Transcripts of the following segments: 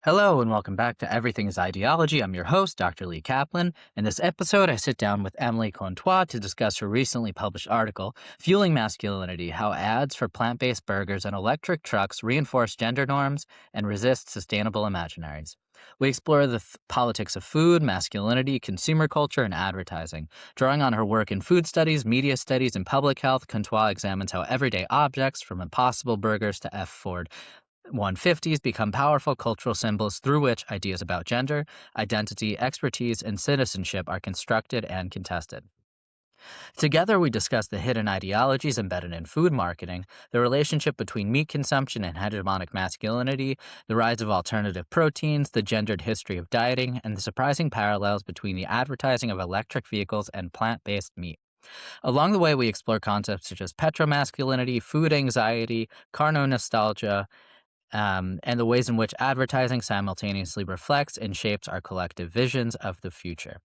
Hello, and welcome back to Everything is Ideology. I'm your host, Dr. Lee Kaplan. In this episode, I sit down with Emily Contois to discuss her recently published article, Fueling Masculinity: How Ads for Plant-Based Burgers and Electric Trucks Reinforce Gender Norms and Resist Sustainable Imaginaries. We explore the politics of food, masculinity, consumer culture, and advertising. Drawing on her work in food studies, media studies, and public health, Contois examines how everyday objects, from Impossible Burgers to Ford F-150s, become powerful cultural symbols through which ideas about gender, identity, expertise, and citizenship are constructed and contested. Together, we discuss the hidden ideologies embedded in food marketing, the relationship between meat consumption and hegemonic masculinity, the rise of alternative proteins, the gendered history of dieting, and the surprising parallels between the advertising of electric vehicles and plant-based meat. Along the way, we explore concepts such as petromasculinity, food anxiety, carno-nostalgia, and the ways in which advertising simultaneously reflects and shapes our collective visions of the future.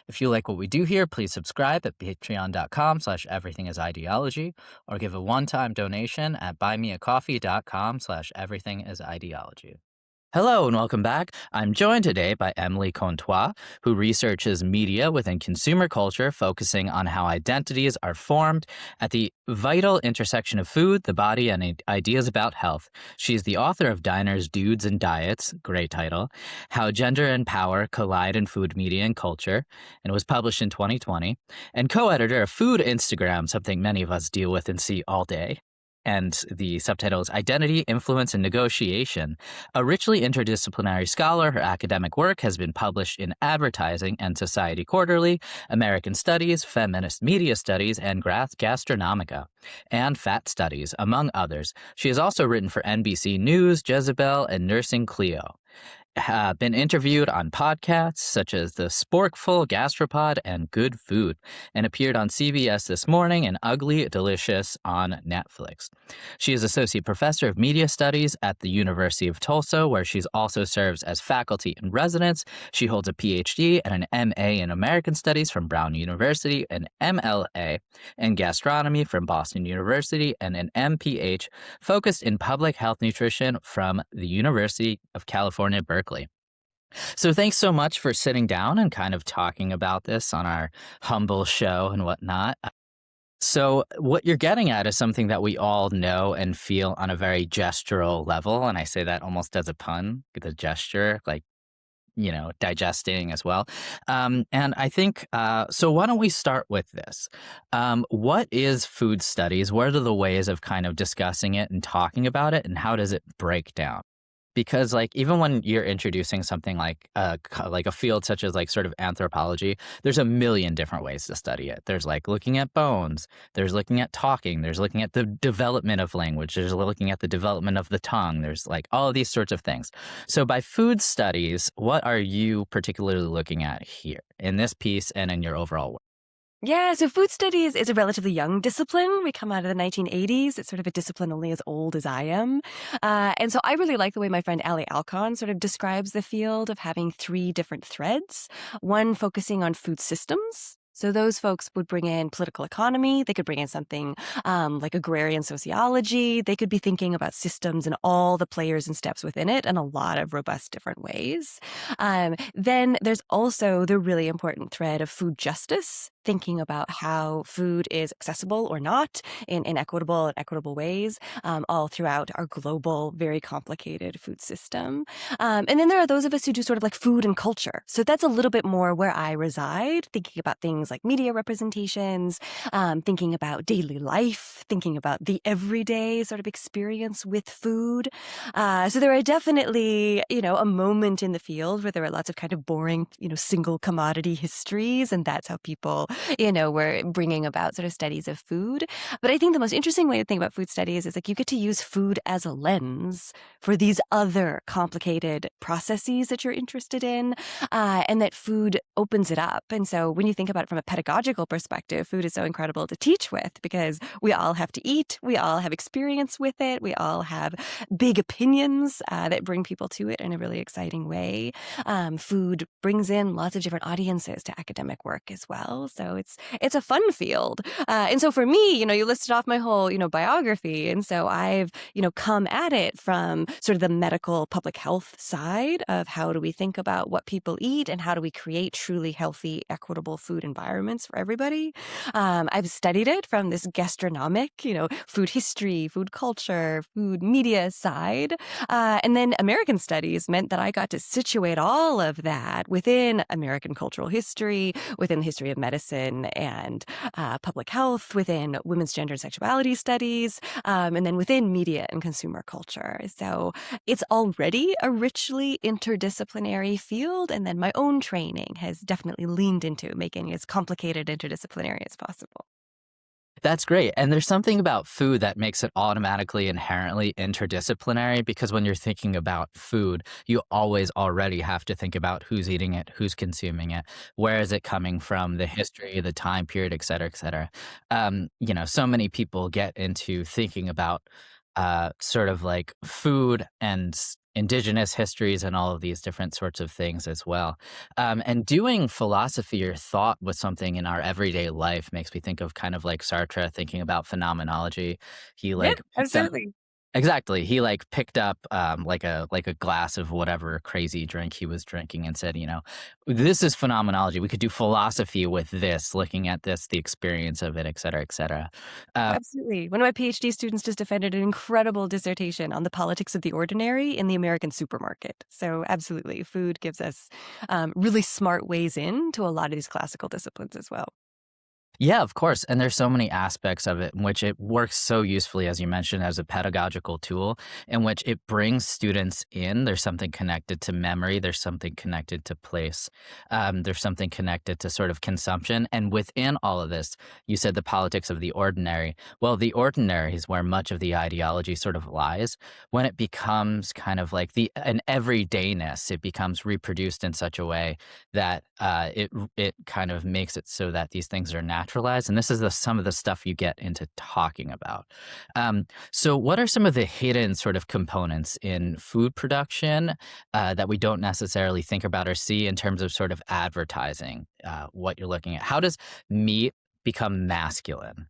If you like what we do here, please subscribe at patreon.com/everythingisideology or give a one-time donation at buymeacoffee.com/everythingisideology. Hello and welcome back. I'm joined today by Emily Contois, who researches media within consumer culture, focusing on how identities are formed at the vital intersection of food, the body, and ideas about health. She's the author of Diners, Dudes, and Diets, great title, How Gender and Power Collide in Food, Media, and Culture, and it was published in 2020, and co-editor of Food Instagram, something many of us deal with and see all day. And the subtitle is Identity, Influence, and Negotiation. A richly interdisciplinary scholar, her academic work has been published in Advertising and Society Quarterly, American Studies, Feminist Media Studies, and Gastronomica, and Fat Studies, among others. She has also written for NBC News, Jezebel, and Nursing Clio. Been interviewed on podcasts such as The Sporkful, Gastropod, and Good Food, and appeared on CBS This Morning and Ugly Delicious on Netflix. She is Associate Professor of Media Studies at the University of Tulsa, where she also serves as faculty in residence. She holds a PhD and an MA in American Studies from Brown University, an MLA in Gastronomy from Boston University, and an MPH focused in public health nutrition from the University of California, Berkeley. So thanks so much for sitting down and kind of talking about this on our humble show and whatnot. So what you're getting at is something that we all know and feel on a very gestural level. And I say that almost as a pun, the gesture, like, digesting as well. And I think, so why don't we start with this? What is food studies? What are the ways of kind of discussing it and talking about it? And how does it break down? Because, like, even when you're introducing something like a field such as, like, sort of anthropology, there's a million different ways to study it. There's, like, looking at bones. There's looking at talking. There's looking at the development of language. There's looking at the development of the tongue. There's, like, all of these sorts of things. So by food studies, what are you particularly looking at here in this piece and in your overall work? Yeah, so food studies is a relatively young discipline. We come out of the 1980s. It's sort of a discipline only as old as I am. And so I really like the way my friend Ali Alcon sort of describes the field of having three different threads. One focusing on food systems. So those folks would bring in political economy. They could bring in something like agrarian sociology. They could be thinking about systems and all the players and steps within it in a lot of robust different ways. Then there's also the really important thread of food justice, thinking about how food is accessible or not in equitable and equitable ways all throughout our global, very complicated food system. And then there are those of us who do sort of like food and culture. So that's a little bit more where I reside, thinking about things like media representations, thinking about daily life, thinking about the everyday sort of experience with food. So there are definitely, a moment in the field where there are lots of kind of boring, single commodity histories, and that's how people we're bringing about sort of studies of food. But I think the most interesting way to think about food studies is like you get to use food as a lens for these other complicated processes that you're interested in, and that food opens it up. And so when you think about it from a pedagogical perspective, food is so incredible to teach with because we all have to eat, we all have experience with it, we all have big opinions that bring people to it in a really exciting way. Food brings in lots of different audiences to academic work as well. So it's a fun field. And so for me, you listed off my whole, biography. And so I've, come at it from sort of the medical public health side of how do we think about what people eat and how do we create truly healthy, equitable food environments for everybody. I've studied it from this gastronomic, food history, food culture, food media side. And then American studies meant that I got to situate all of that within American cultural history, within the history of medicine and public health, within women's gender and sexuality studies, and then within media and consumer culture. So it's already a richly interdisciplinary field. And then my own training has definitely leaned into making it as complicated interdisciplinary as possible. That's great. And there's something about food that makes it automatically inherently interdisciplinary because when you're thinking about food, you always already have to think about who's eating it, who's consuming it, where is it coming from, the history, the time period, et cetera, et cetera. So many people get into thinking about sort of like food and indigenous histories and all of these different sorts of things as well. And doing philosophy or thought with something in our everyday life makes me think of kind of like Sartre thinking about phenomenology. He Yeah, like picked up absolutely. exactly. He like picked up like a glass of whatever crazy drink he was drinking and said, this is phenomenology. We could do philosophy with this, looking at this, the experience of it, et cetera, et cetera. Um, Absolutely. One of my PhD students just defended an incredible dissertation on the politics of the ordinary in the American supermarket. So, absolutely, food gives us really smart ways into a lot of these classical disciplines as well. Yeah, of course. And there's so many aspects of it in which it works so usefully, as you mentioned, as a pedagogical tool, in which it brings students in. There's something connected to memory, there's something connected to place, there's something connected to sort of consumption. And within all of this, you said the politics of the ordinary. Well, the ordinary is where much of the ideology sort of lies. When it becomes kind of like an everydayness, it becomes reproduced in such a way that it kind of makes it so that these things are naturalized, and this is some of the stuff you get into talking about. So, what are some of the hidden sort of components in food production that we don't necessarily think about or see in terms of sort of advertising? What you're looking at? How does meat become masculine?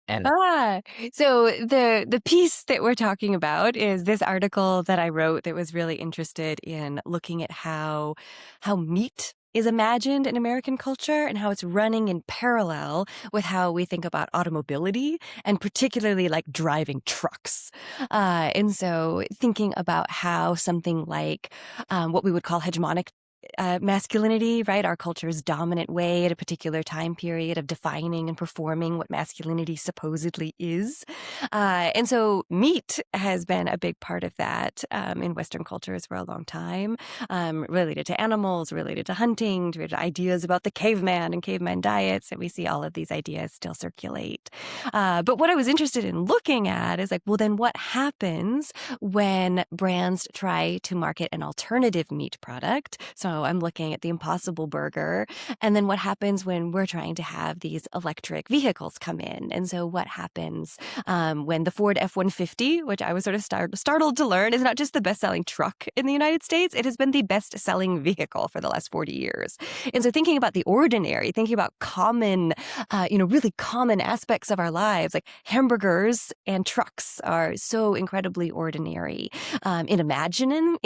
And Ah, so the piece that we're talking about is this article that I wrote that was really interested in looking at how meat is imagined in American culture and how it's running in parallel with how we think about automobility and particularly like driving trucks. And so thinking about how something like what we would call hegemonic masculinity, right? Our culture's dominant way at a particular time period of defining and performing what masculinity supposedly is. And so meat has been a big part of that in Western cultures for a long time, related to animals, related to hunting, to ideas about the caveman and caveman diets. And we see all of these ideas still circulate. But what I was interested in looking at is like, well, then what happens when brands try to market an alternative meat product? So I'm looking at the Impossible Burger. And then what happens when we're trying to have these electric vehicles come in? And so what happens when the Ford F-150, which I was sort of startled to learn is not just the best-selling truck in the United States, it has been the best-selling vehicle for the last 40 years. And so thinking about the ordinary, thinking about common, really common aspects of our lives, like hamburgers and trucks are so incredibly ordinary. In imagining,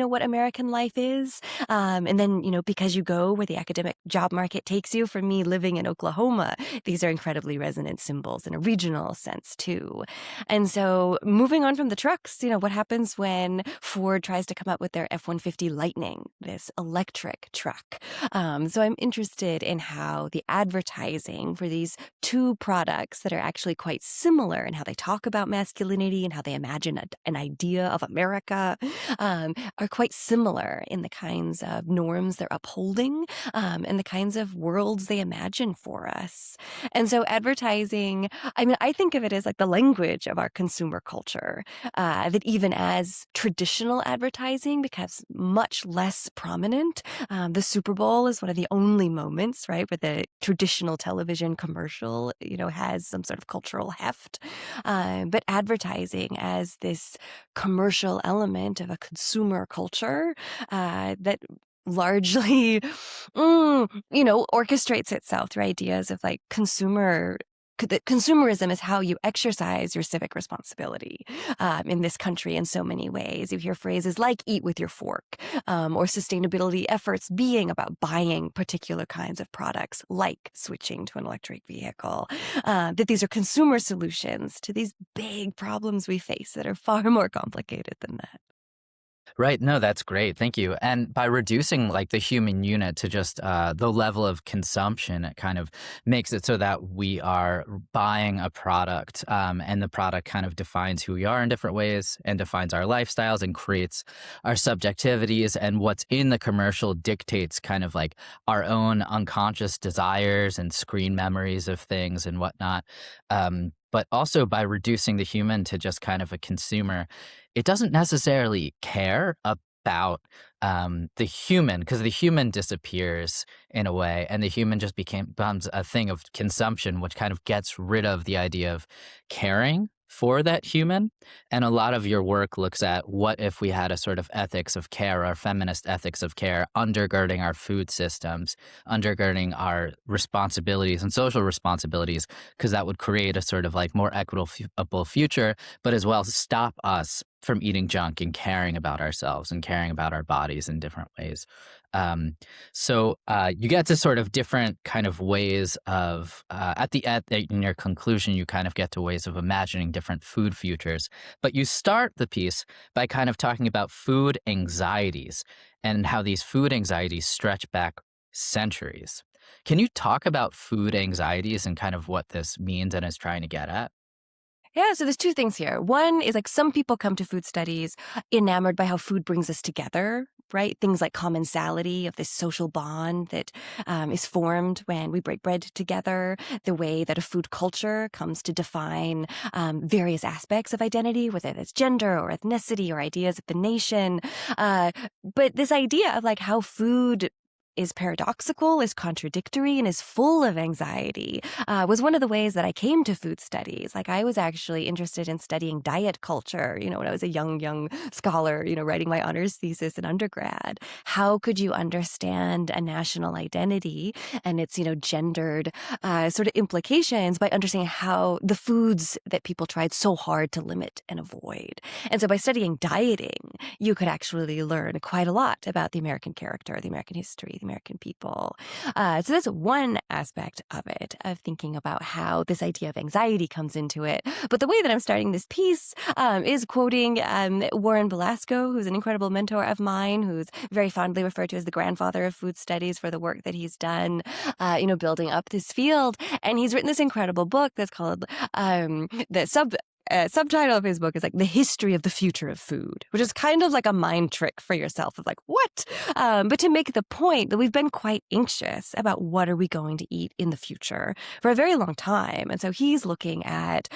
what American life is, and then, because you go where the academic job market takes you, for me living in Oklahoma, these are incredibly resonant symbols in a regional sense too. And so moving on from the trucks, what happens when Ford tries to come up with their F-150 Lightning, this electric truck? So I'm interested in how the advertising for these two products that are actually quite similar in how they talk about masculinity and how they imagine an idea of America are quite similar in the kinds of norms they're upholding and the kinds of worlds they imagine for us. And so advertising, I think of it as like the language of our consumer culture, that even as traditional advertising becomes much less prominent. The Super Bowl is one of the only moments, right, where the traditional television commercial, has some sort of cultural heft. But advertising as this commercial element of a consumer culture that largely, orchestrates itself through ideas of like that consumerism is how you exercise your civic responsibility in this country in so many ways. You hear phrases like eat with your fork, or sustainability efforts being about buying particular kinds of products, like switching to an electric vehicle, that these are consumer solutions to these big problems we face that are far more complicated than that. Right. No, that's great. Thank you. And by reducing like the human unit to just the level of consumption, it kind of makes it so that we are buying a product, and the product kind of defines who we are in different ways and defines our lifestyles and creates our subjectivities. And what's in the commercial dictates kind of like our own unconscious desires and screen memories of things and whatnot. But also by reducing the human to just kind of a consumer, it doesn't necessarily care about the human because the human disappears in a way, and the human just becomes a thing of consumption, which kind of gets rid of the idea of caring for that human. And a lot of your work looks at what if we had a sort of ethics of care or feminist ethics of care undergirding our food systems, undergirding our responsibilities and social responsibilities, because that would create a sort of like more equitable future, but as well stop us from eating junk and caring about ourselves and caring about our bodies in different ways. Um, so you get to sort of different kind of ways of in your conclusion, you kind of get to ways of imagining different food futures. But you start the piece by kind of talking about food anxieties and how these food anxieties stretch back centuries. Can you talk about food anxieties and kind of what this means and is trying to get at? Yeah, so there's two things here. One is like some people come to food studies enamored by how food brings us together, right? Things like commensality of this social bond that is formed when we break bread together, the way that a food culture comes to define various aspects of identity, whether it's gender or ethnicity or ideas of the nation. But this idea of like how food is paradoxical, is contradictory, and is full of anxiety was one of the ways that I came to food studies. Like I was actually interested in studying diet culture, when I was a young scholar, writing my honors thesis in undergrad. How could you understand a national identity and its, gendered sort of implications by understanding how the foods that people tried so hard to limit and avoid? And so by studying dieting, you could actually learn quite a lot about the American character, the American history, the American people. So that's one aspect of it, of thinking about how this idea of anxiety comes into it. But the way that I'm starting this piece is quoting Warren Belasco, who's an incredible mentor of mine, who's very fondly referred to as the grandfather of food studies for the work that he's done, building up this field. And he's written this incredible book that's called subtitle of his book is like The History of the Future of Food, which is kind of like a mind trick for yourself of like, what? But to make the point that we've been quite anxious about what are we going to eat in the future for a very long time. And so he's looking at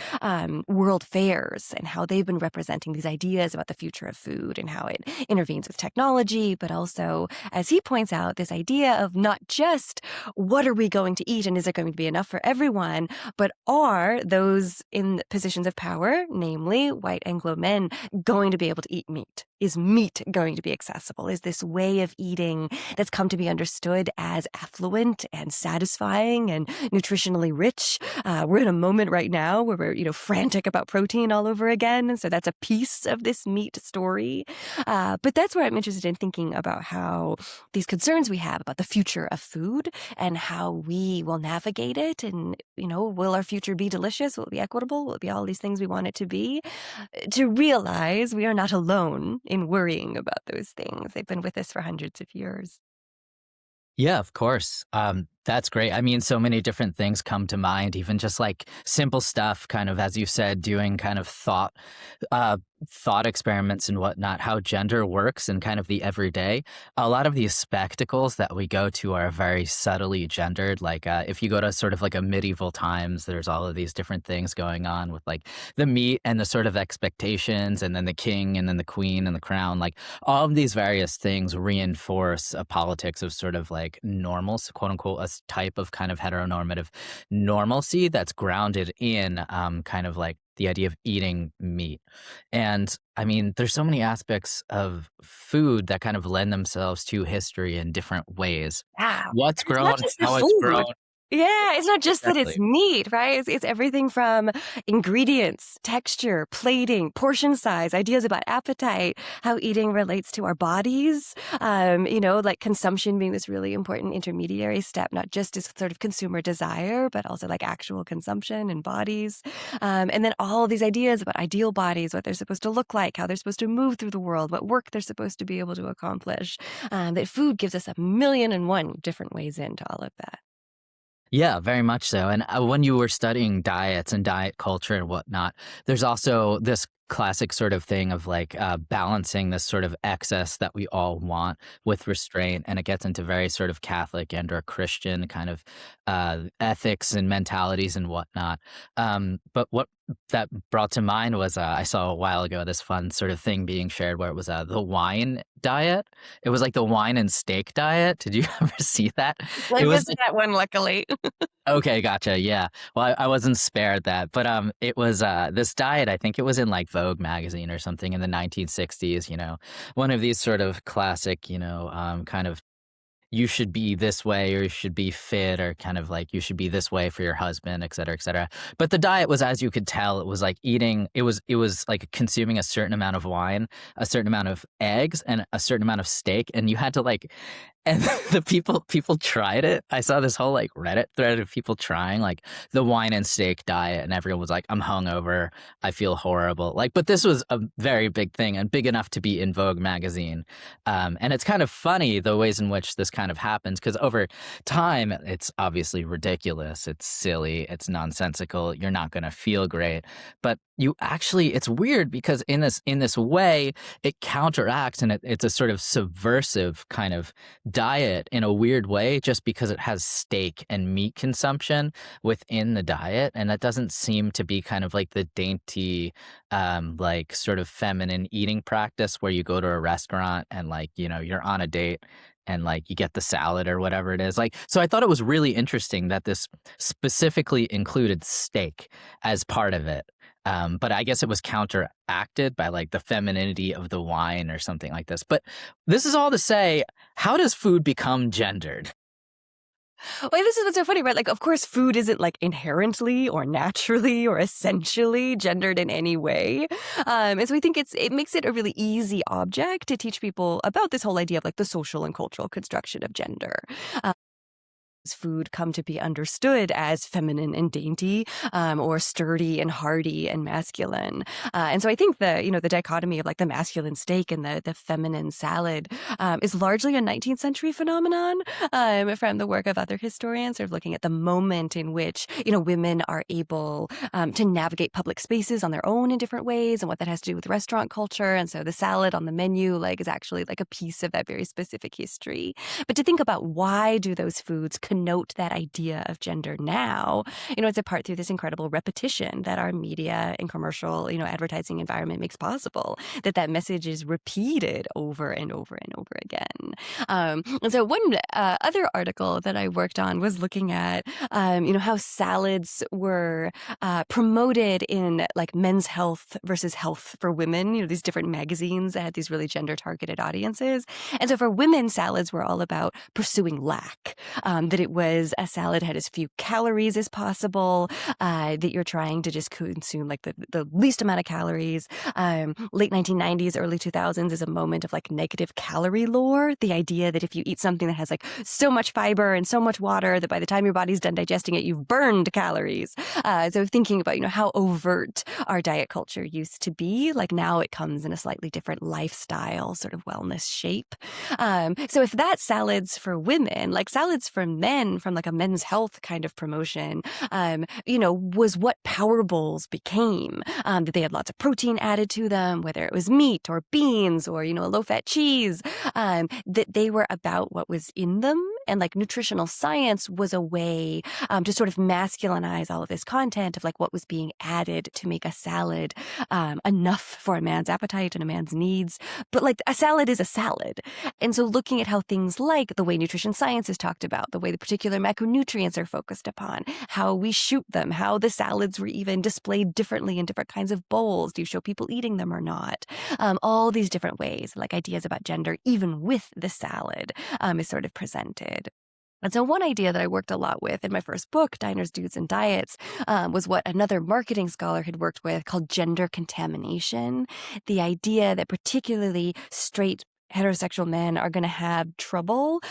world fairs and how they've been representing these ideas about the future of food and how it intervenes with technology, but also, as he points out, this idea of not just what are we going to eat and is it going to be enough for everyone, but are those in positions of power, namely white Anglo men, going to be able to eat meat? Is meat going to be accessible? Is this way of eating that's come to be understood as affluent and satisfying and nutritionally rich? We're in a moment right now where we're, frantic about protein all over again. And so that's a piece of this meat story. But that's where I'm interested in thinking about how these concerns we have about the future of food and how we will navigate it. And, will our future be delicious? Will it be equitable? Will it be all these things we want it to be? To realize we are not alone in worrying about those things. They've been with us for hundreds of years. Yeah, of course. That's great. I mean, so many different things come to mind, even just like simple stuff, kind of, as you said, doing kind of thought experiments and whatnot, how gender works and kind of the everyday. A lot of these spectacles that we go to are very subtly gendered. Like if you go to sort of like a medieval times, there's all of these different things going on with like the meat and the sort of expectations, and then the king and then the queen and the crown. Like all of these various things reinforce a politics of sort of like normal, quote unquote, this type of kind of heteronormative normalcy that's grounded in kind of like the idea of eating meat. And I mean, there's so many aspects of food that kind of lend themselves to history in different ways. Yeah. What's And it's not grown, just the how it's grown. food. Yeah, it's not just that it's Exactly. meat, right? It's everything from ingredients, texture, plating, portion size, ideas about appetite, how eating relates to our bodies, like consumption being this really important intermediary step, not just as sort of consumer desire, but also like actual consumption and bodies. And then all these ideas about ideal bodies, what they're supposed to look like, how they're supposed to move through the world, what work they're supposed to be able to accomplish. That food gives us a million and one different ways into all of that. Yeah, very much so. And when you were studying diets and diet culture and whatnot, there's also this classic sort of thing of like balancing this sort of excess that we all want with restraint. And it gets into very sort of Catholic and or Christian kind of ethics and mentalities and whatnot. But what that brought to mind was I saw a while ago this fun sort of thing being shared where it was the wine diet. It was like the wine and steak diet. Did you ever see that? I It was missed that one, luckily. Okay, gotcha. Yeah. Well, I wasn't spared that, but it was this diet. I think it was in like Vogue magazine or something in the 1960s. One of these sort of classic, kind of you should be this way or you should be fit or kind of like you should be this way for your husband, et cetera, et cetera. But the diet was, as you could tell, it was like eating. It was like consuming a certain amount of wine, a certain amount of eggs, and a certain amount of steak, and you had to like and the people tried it. I saw this whole like Reddit thread of people trying like the wine and steak diet, and everyone was like, "I'm hungover. I feel horrible." Like, but this was a very big thing and big enough to be in Vogue magazine. And it's kind of funny the ways in which this kind of happens because over time, it's obviously ridiculous. It's silly. It's nonsensical. You're not going to feel great, but it's weird because in this way, it counteracts and it's a sort of subversive kind of diet in a weird way just because it has steak and meat consumption within the diet, and that doesn't seem to be kind of like the dainty like sort of feminine eating practice where you go to a restaurant and like you're on a date and like you get the salad or whatever it is. Like, so I thought it was really interesting that this specifically included steak as part of it. But I guess it was counteracted by like the femininity of the wine or something like this. But this is all to say, how does food become gendered? Well, this is what's so funny, right? Like, of course, food isn't like inherently or naturally or essentially gendered in any way. And so I think it makes it a really easy object to teach people about this whole idea of like the social and cultural construction of gender. Food come to be understood as feminine and dainty, or sturdy and hardy and masculine. And so I think the dichotomy of like the masculine steak and the feminine salad is largely a 19th century phenomenon from the work of other historians, sort of looking at the moment in which women are able to navigate public spaces on their own in different ways, and what that has to do with restaurant culture. And so the salad on the menu like is actually like a piece of that very specific history. But to think about why do those foods connote that idea of gender now, it's a part through this incredible repetition that our media and commercial, advertising environment makes possible, that message is repeated over and over and over again. And so one other article that I worked on was looking at, how salads were promoted in like Men's Health versus Health for Women, these different magazines that had these really gender targeted audiences. And so for women, salads were all about pursuing lack, that it was a salad had as few calories as possible, that you're trying to just consume like the least amount of calories. Late 1990s, early 2000s is a moment of like negative calorie lore. The idea that if you eat something that has like so much fiber and so much water that by the time your body's done digesting it, you've burned calories. So thinking about, how overt our diet culture used to be, like now it comes in a slightly different lifestyle sort of wellness shape. So if that's salads for women, like salads for men from like a Men's Health kind of promotion, was what power bowls became, that they had lots of protein added to them, whether it was meat or beans or, a low-fat cheese, that they were about what was in them And like nutritional science was a way to sort of masculinize all of this content of like what was being added to make a salad enough for a man's appetite and a man's needs. But like a salad is a salad. And so looking at how things like the way nutrition science is talked about, the way the particular macronutrients are focused upon, how we shoot them, how the salads were even displayed differently in different kinds of bowls. Do you show people eating them or not? All these different ways, like ideas about gender, even with the salad, is sort of presented. And so one idea that I worked a lot with in my first book, Diners, Dudes, and Diets, was what another marketing scholar had worked with called gender contamination. The idea that particularly straight heterosexual men are going to have trouble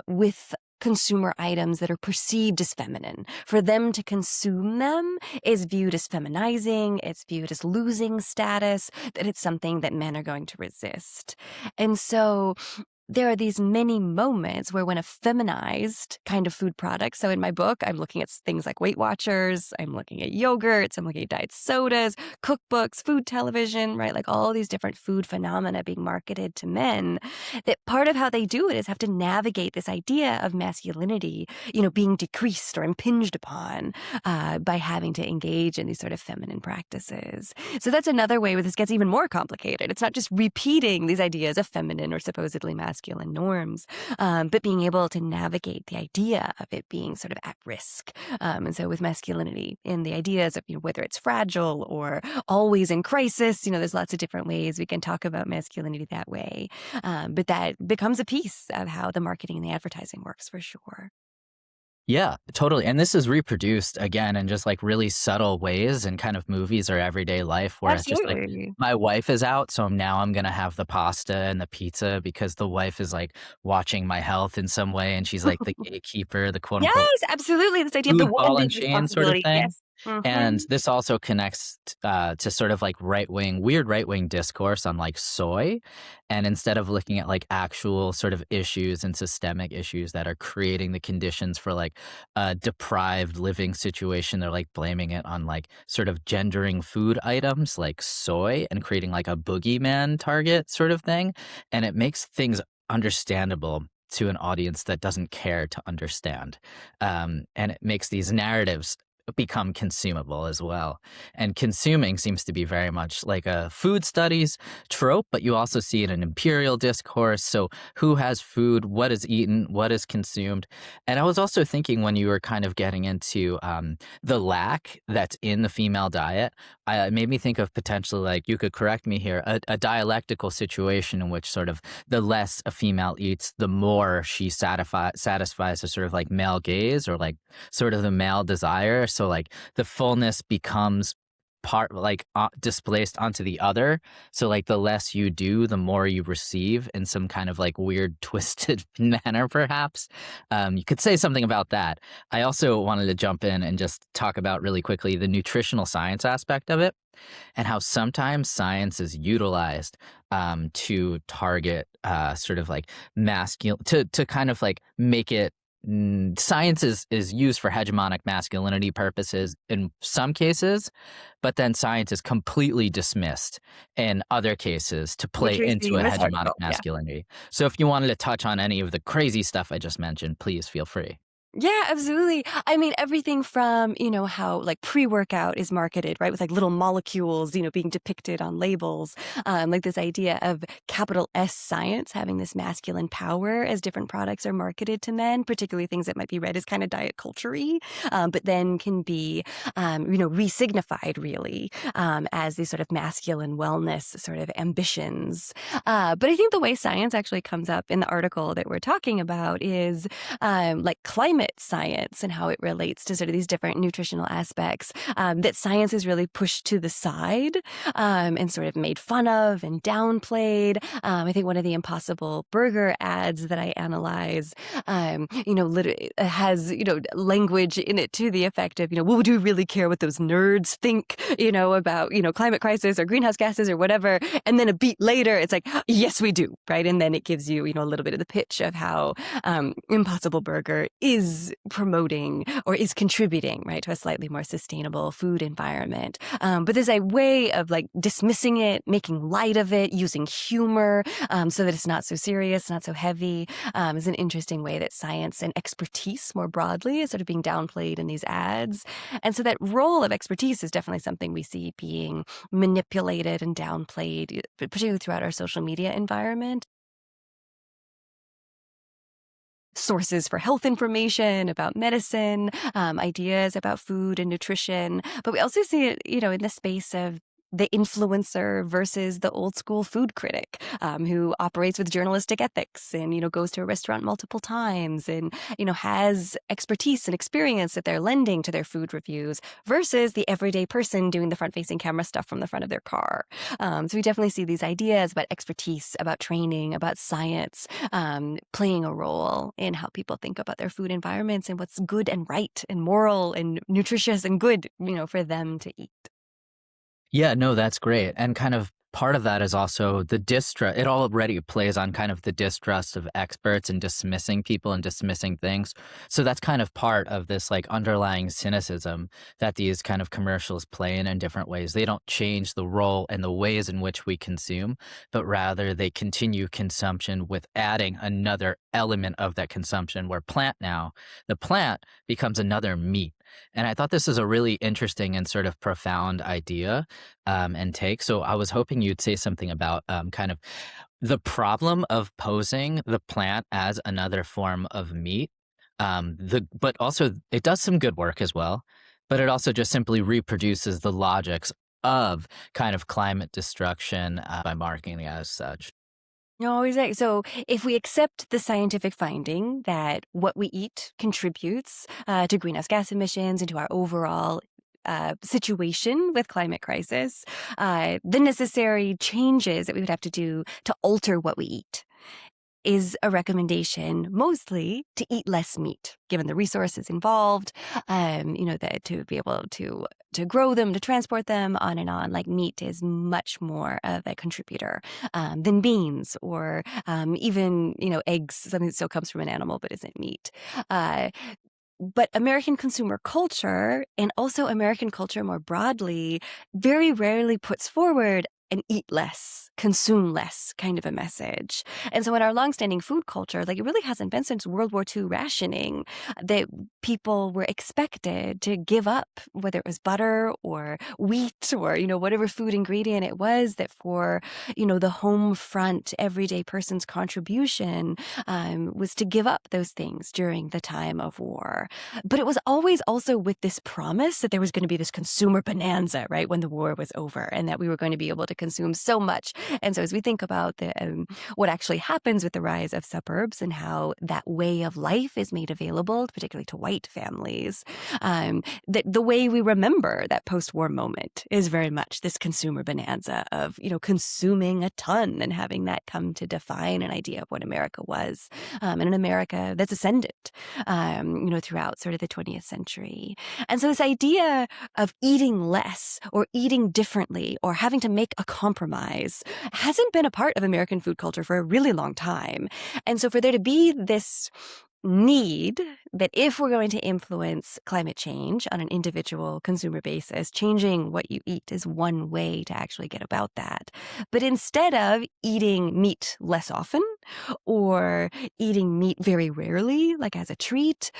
with consumer items that are perceived as feminine. For them to consume them is viewed as feminizing, it's viewed as losing status, that it's something that men are going to resist. And so there are these many moments where when a feminized kind of food product, so in my book, I'm looking at things like Weight Watchers, I'm looking at yogurts, I'm looking at diet sodas, cookbooks, food television, right? Like all these different food phenomena being marketed to men, that part of how they do it is have to navigate this idea of masculinity, being decreased or impinged upon by having to engage in these sort of feminine practices. So that's another way where this gets even more complicated. It's not just repeating these ideas of feminine or supposedly masculine norms, but being able to navigate the idea of it being sort of at risk. And so with masculinity in the ideas of, whether it's fragile or always in crisis, there's lots of different ways we can talk about masculinity that way. But that becomes a piece of how the marketing and the advertising works for sure. Yeah, totally. And this is reproduced again in just like really subtle ways in kind of movies or everyday life where it's just like Absolutely. my wife is out, so now I'm gonna have the pasta and the pizza because the wife is like watching my health in some way and she's like the gatekeeper, the quote unquote Yes, absolutely. This idea of the food woman ball and being chain sort of responsibility. thing. Yes. Hmm. And this also connects to sort of like weird right wing discourse on like soy. And instead of looking at like actual sort of issues and systemic issues that are creating the conditions for like a deprived living situation, they're like blaming it on like sort of gendering food items like soy and creating like a boogeyman target sort of thing. And it makes things understandable to an audience that doesn't care to understand. And it makes these narratives become consumable as well. And consuming seems to be very much like a food studies trope, but you also see it in imperial discourse. So who has food, what is eaten, what is consumed. And I was also thinking when you were kind of getting into the lack that's in the female diet, it made me think of potentially, like, you could correct me here, a dialectical situation in which sort of the less a female eats, the more she satisfies a sort of like male gaze or like sort of the male desire. So like the fullness becomes displaced onto the other. So like the less you do, the more you receive in some kind of like weird twisted manner, perhaps. You could say something about that. I also wanted to jump in and just talk about really quickly the nutritional science aspect of it and how sometimes science is utilized to target sort of like masculine, to kind of like make it. Science is used for hegemonic masculinity purposes in some cases, but then science is completely dismissed in other cases to play Which we see into in a this hegemonic article. Yeah. masculinity. So if you wanted to touch on any of the crazy stuff I just mentioned, please feel free. Yeah, absolutely. I mean, everything from, how like pre-workout is marketed, right? With like little molecules, being depicted on labels. Like this idea of capital S science having this masculine power as different products are marketed to men, particularly things that might be read as kind of diet culture-y, but then can be, resignified really as these sort of masculine wellness sort of ambitions. But I think the way science actually comes up in the article that we're talking about is like climate science and how it relates to sort of these different nutritional aspects that science is really pushed to the side and sort of made fun of and downplayed. I think one of the Impossible Burger ads that I analyze, literally has, language in it to the effect of, well, do we really care what those nerds think, about, climate crisis or greenhouse gases or whatever? And then a beat later, it's like, yes, we do, right? And then it gives you, a little bit of the pitch of how Impossible Burger is is promoting or is contributing, right, to a slightly more sustainable food environment. But there's a way of like dismissing it, making light of it, using humor so that it's not so serious, not so heavy, is an interesting way that science and expertise more broadly is sort of being downplayed in these ads. And so that role of expertise is definitely something we see being manipulated and downplayed, particularly throughout our social media environment. Sources for health information about medicine, ideas about food and nutrition. But we also see it, in the space of the influencer versus the old school food critic who operates with journalistic ethics and, goes to a restaurant multiple times and, has expertise and experience that they're lending to their food reviews versus the everyday person doing the front-facing camera stuff from the front of their car. So we definitely see these ideas about expertise, about training, about science playing a role in how people think about their food environments and what's good and right and moral and nutritious and good, for them to eat. Yeah, no, that's great. And kind of part of that is also the distrust. It already plays on kind of the distrust of experts and dismissing people and dismissing things. So that's kind of part of this like underlying cynicism that these kind of commercials play in different ways. They don't change the role and the ways in which we consume, but rather they continue consumption with adding another element of that consumption where the plant becomes another meat. And I thought this is a really interesting and sort of profound idea and take. So I was hoping you'd say something about kind of the problem of posing the plant as another form of meat. But also it does some good work as well, but it also just simply reproduces the logics of kind of climate destruction by marketing it as such. No, exactly. So if we accept the scientific finding that what we eat contributes to greenhouse gas emissions and to our overall situation with climate crisis, the necessary changes that we would have to do to alter what we eat is a recommendation mostly to eat less meat, given the resources involved, that to be able to grow them, to transport them, on and on. Like meat is much more of a contributor than beans or even, eggs, something that still comes from an animal but isn't meat. But American consumer culture and also American culture more broadly very rarely puts forward an eat less, consume less kind of a message. And so in our longstanding food culture, like it really hasn't been since World War II rationing that people were expected to give up, whether it was butter or wheat or, whatever food ingredient it was, that for, the home front, everyday person's contribution was to give up those things during the time of war. But it was always also with this promise that there was going to be this consumer bonanza, right, when the war was over, and that we were going to be able to consume so much. And so as we think about what actually happens with the rise of suburbs and how that way of life is made available, particularly to white families, the way we remember that post-war moment is very much this consumer bonanza of, consuming a ton and having that come to define an idea of what America was, and an America that's ascendant, throughout sort of the 20th century. And so this idea of eating less or eating differently or having to make a compromise hasn't been a part of American food culture for a really long time. And so for there to be this need that if we're going to influence climate change on an individual consumer basis, changing what you eat is one way to actually get about that. But instead of eating meat less often or eating meat very rarely, like as a treat,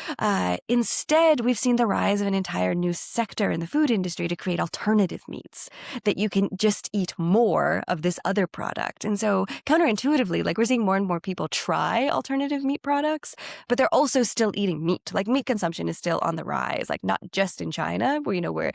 instead we've seen the rise of an entire new sector in the food industry to create alternative meats that you can just eat more of this other product. And so counterintuitively, like we're seeing more and more people try alternative meat products, but they're also still eating meat. Like meat consumption is still on the rise, like not just in China, where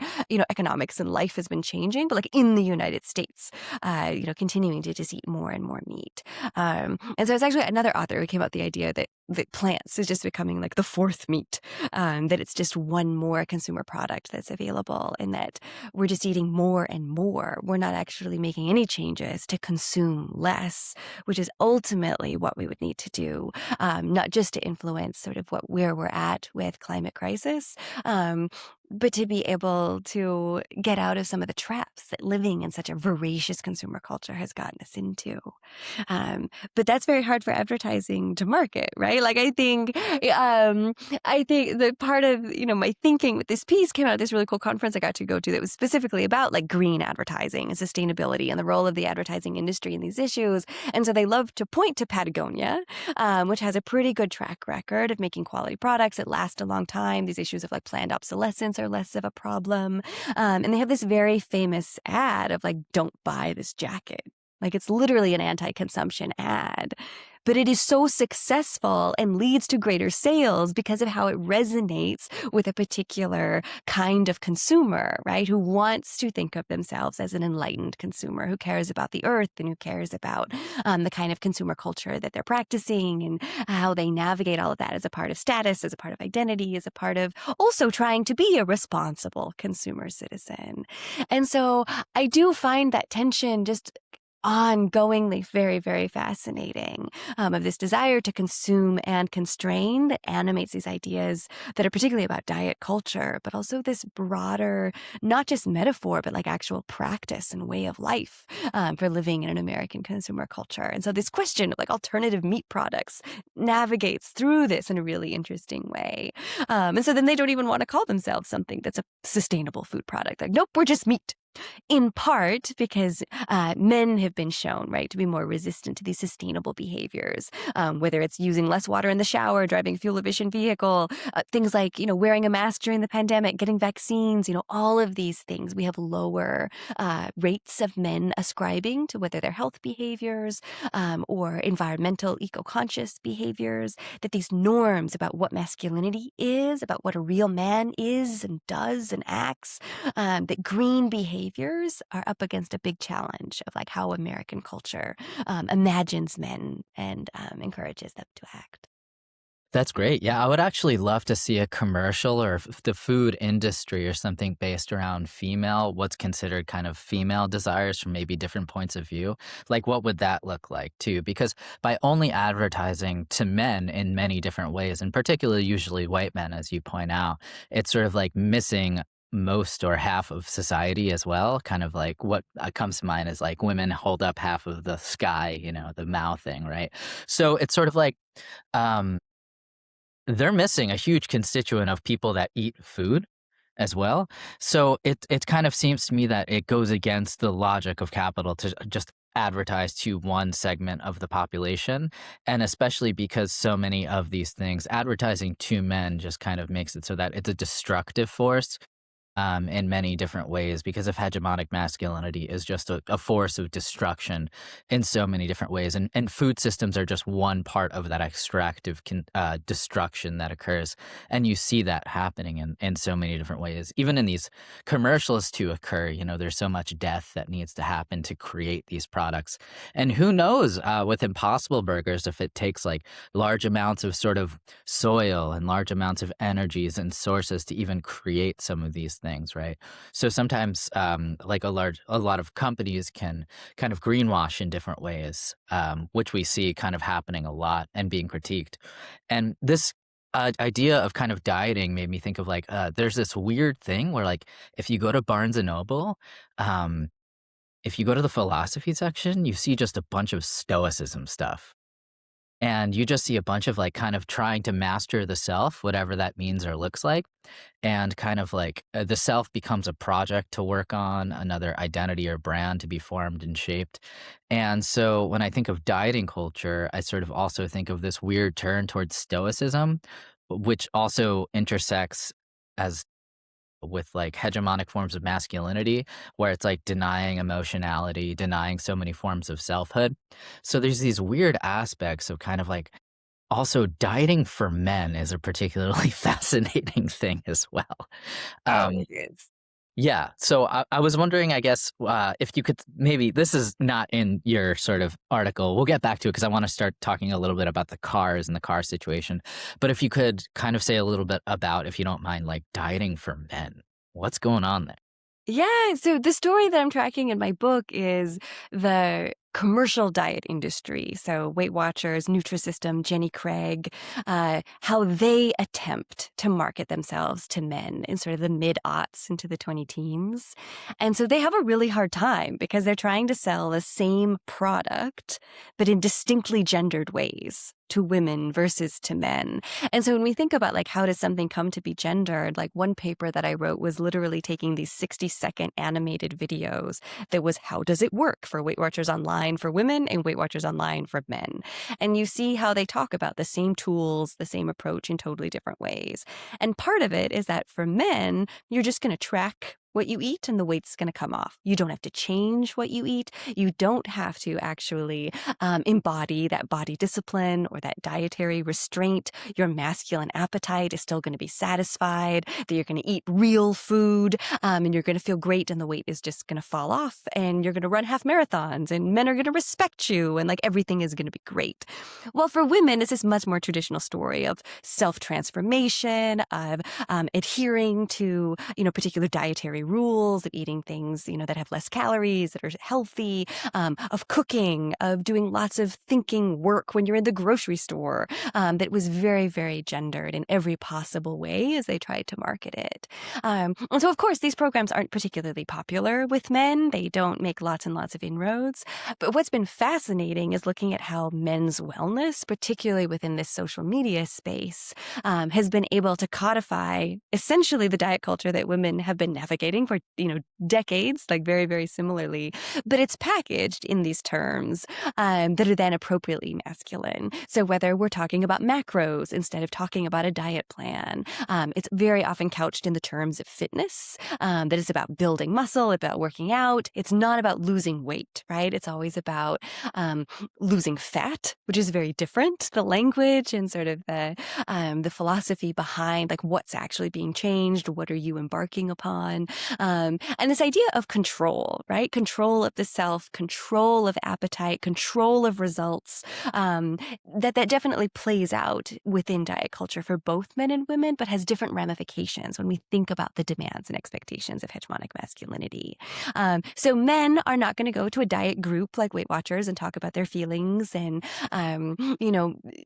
economics and life has been changing, but like in the United States, continuing to just eat more and more meat. And so it's actually another author who came up with the idea that plants is just becoming like the fourth meat, that it's just one more consumer product that's available, and that we're just eating more and more. We're not actually making any changes to consume less, which is ultimately what we would need to do, not just to influence sort of where we're at with climate crisis, but to be able to get out of some of the traps that living in such a voracious consumer culture has gotten us into. But that's very hard for advertising to market, right? Like I think the part of my thinking with this piece came out of this really cool conference I got to go to that was specifically about like green advertising and sustainability and the role of the advertising industry in these issues. And so they love to point to Patagonia, which has a pretty good track record of making quality products that last a long time. These issues of like planned obsolescence are less of a problem. And they have this very famous ad of like, don't buy this jacket. Like it's literally an anti-consumption ad. But it is so successful and leads to greater sales because of how it resonates with a particular kind of consumer, right? Who wants to think of themselves as an enlightened consumer, who cares about the earth and who cares about the kind of consumer culture that they're practicing and how they navigate all of that as a part of status, as a part of identity, as a part of also trying to be a responsible consumer citizen. And so I do find that tension just ongoingly very, very fascinating, of this desire to consume and constrain that animates these ideas that are particularly about diet culture, but also this broader, not just metaphor, but like actual practice and way of life for living in an American consumer culture. And so this question of like alternative meat products navigates through this in a really interesting way. And so then they don't even want to call themselves something that's a sustainable food product. Like, nope, we're just meat. In part because men have been shown, right, to be more resistant to these sustainable behaviors, whether it's using less water in the shower, driving a fuel-efficient vehicle, things like, wearing a mask during the pandemic, getting vaccines, all of these things. We have lower rates of men ascribing to whether they're health behaviors or environmental, eco-conscious behaviors, that these norms about what masculinity is, about what a real man is and does and acts, that green behaviors are up against a big challenge of like how American culture imagines men and encourages them to act. That's great. Yeah, I would actually love to see a commercial or the food industry or something based around what's considered kind of female desires from maybe different points of view. Like, what would that look like too? Because by only advertising to men in many different ways, and particularly usually white men, as you point out, it's sort of like missing most or half of society as well. Kind of like what comes to mind is like women hold up half of the sky, the mouthing, right? So it's sort of like, um, they're missing a huge constituent of people that eat food as well. So it kind of seems to me that it goes against the logic of capital to just advertise to one segment of the population. And especially because so many of these things, advertising to men just kind of makes it so that it's a destructive force in many different ways, because of hegemonic masculinity is just a force of destruction in so many different ways. And food systems are just one part of that extractive destruction that occurs. And you see that happening in so many different ways. Even in these commercials to occur, there's so much death that needs to happen to create these products. And who knows with Impossible Burgers, if it takes like large amounts of sort of soil and large amounts of energies and sources to even create some of these things, right? So sometimes, like a lot of companies can kind of greenwash in different ways, which we see kind of happening a lot and being critiqued. And this idea of kind of dieting made me think of like, there's this weird thing where like if you go to Barnes and Noble, um, if you go to the philosophy section, you see just a bunch of stoicism stuff. And you just see a bunch of like kind of trying to master the self, whatever that means or looks like. And kind of like the self becomes a project to work on, another identity or brand to be formed and shaped. And so when I think of dieting culture, I sort of also think of this weird turn towards stoicism, which also intersects as with like hegemonic forms of masculinity, where it's like denying emotionality, denying so many forms of selfhood. So there's these weird aspects of kind of like also dieting for men is a particularly fascinating thing as well. Oh, Um, it is. yeah. So I was wondering, I guess, if you could maybe, this is not in your sort of article. We'll get back to it because I want to start talking a little bit about the cars and the car situation. But if you could kind of say a little bit about, if you don't mind, like dieting for men, what's going on there? Yeah, so the story that I'm tracking in my book is the commercial diet industry. So Weight Watchers, Nutrisystem, Jenny Craig, how they attempt to market themselves to men in sort of the mid-aughts into the 20 teens. And so they have a really hard time because they're trying to sell the same product, but in distinctly gendered ways to women versus to men. And so when we think about like how does something come to be gendered, like one paper that I wrote was literally taking these 60-second animated videos that was how does it work for Weight Watchers Online for women and Weight Watchers Online for men. And you see how they talk about the same tools, the same approach in totally different ways. And part of it is that for men, you're just going to track what you eat and the weight's going to come off. You don't have to change what you eat. You don't have to actually embody that body discipline or that dietary restraint. Your masculine appetite is still going to be satisfied, that you're going to eat real food and you're going to feel great and the weight is just going to fall off and you're going to run half marathons and men are going to respect you and like everything is going to be great. Well, for women, it's this much more traditional story of self-transformation, of adhering to, particular dietary rules, of eating things, that have less calories, that are healthy, of cooking, of doing lots of thinking work when you're in the grocery store, that was very, very gendered in every possible way as they tried to market it. And so, of course, these programs aren't particularly popular with men. They don't make lots and lots of inroads. But what's been fascinating is looking at how men's wellness, particularly within this social media space, has been able to codify essentially the diet culture that women have been navigating for, decades, like very, very similarly. But it's packaged in these terms that are then appropriately masculine. So whether we're talking about macros instead of talking about a diet plan, it's very often couched in the terms of fitness, that is about building muscle, about working out. It's not about losing weight, right? It's always about losing fat, which is very different. The language and sort of the philosophy behind like what's actually being changed, what are you embarking upon, and this idea of control, right? Control of the self, control of appetite, control of results, that definitely plays out within diet culture for both men and women, but has different ramifications when we think about the demands and expectations of hegemonic masculinity. So men are not going to go to a diet group like Weight Watchers and talk about their feelings and,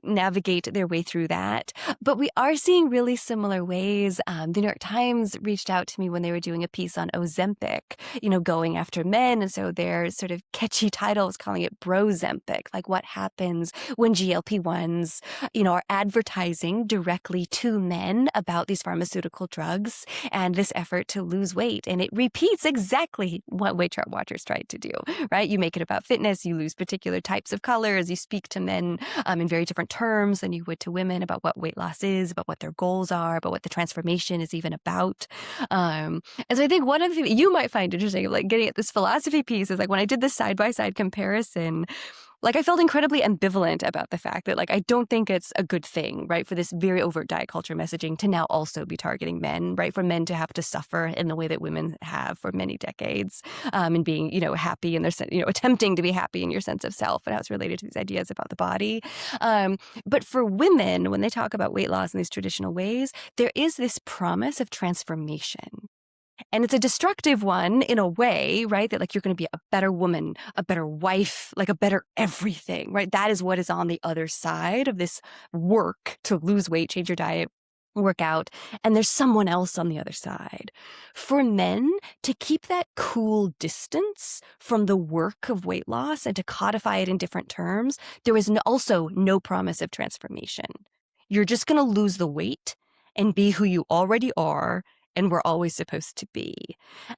navigate their way through that. But we are seeing really similar ways. The New York Times reached out to me when they were doing a piece on Ozempic, going after men. And so their sort of catchy title was calling it Brozempic, like what happens when GLP-1s, are advertising directly to men about these pharmaceutical drugs and this effort to lose weight. And it repeats exactly what Weight Watchers tried to do, right? You make it about fitness, you lose particular types of colors, you speak to men in very different terms than you would to women about what weight loss is, about what their goals are, about what the transformation is even about. And so I think one of the things you might find interesting, like getting at this philosophy piece, is like when I did this side-by-side comparison, like I felt incredibly ambivalent about the fact that like I don't think it's a good thing, right, for this very overt diet culture messaging to now also be targeting men, right, for men to have to suffer in the way that women have for many decades, and being, happy in their, attempting to be happy in your sense of self and how it's related to these ideas about the body. But for women, when they talk about weight loss in these traditional ways, there is this promise of transformation. And it's a destructive one in a way, right? That like you're going to be a better woman, a better wife, like a better everything, right? That is what is on the other side of this work to lose weight, change your diet, work out. And there's someone else on the other side. For men to keep that cool distance from the work of weight loss and to codify it in different terms, there is also no promise of transformation. You're just going to lose the weight and be who you already are and we're always supposed to be.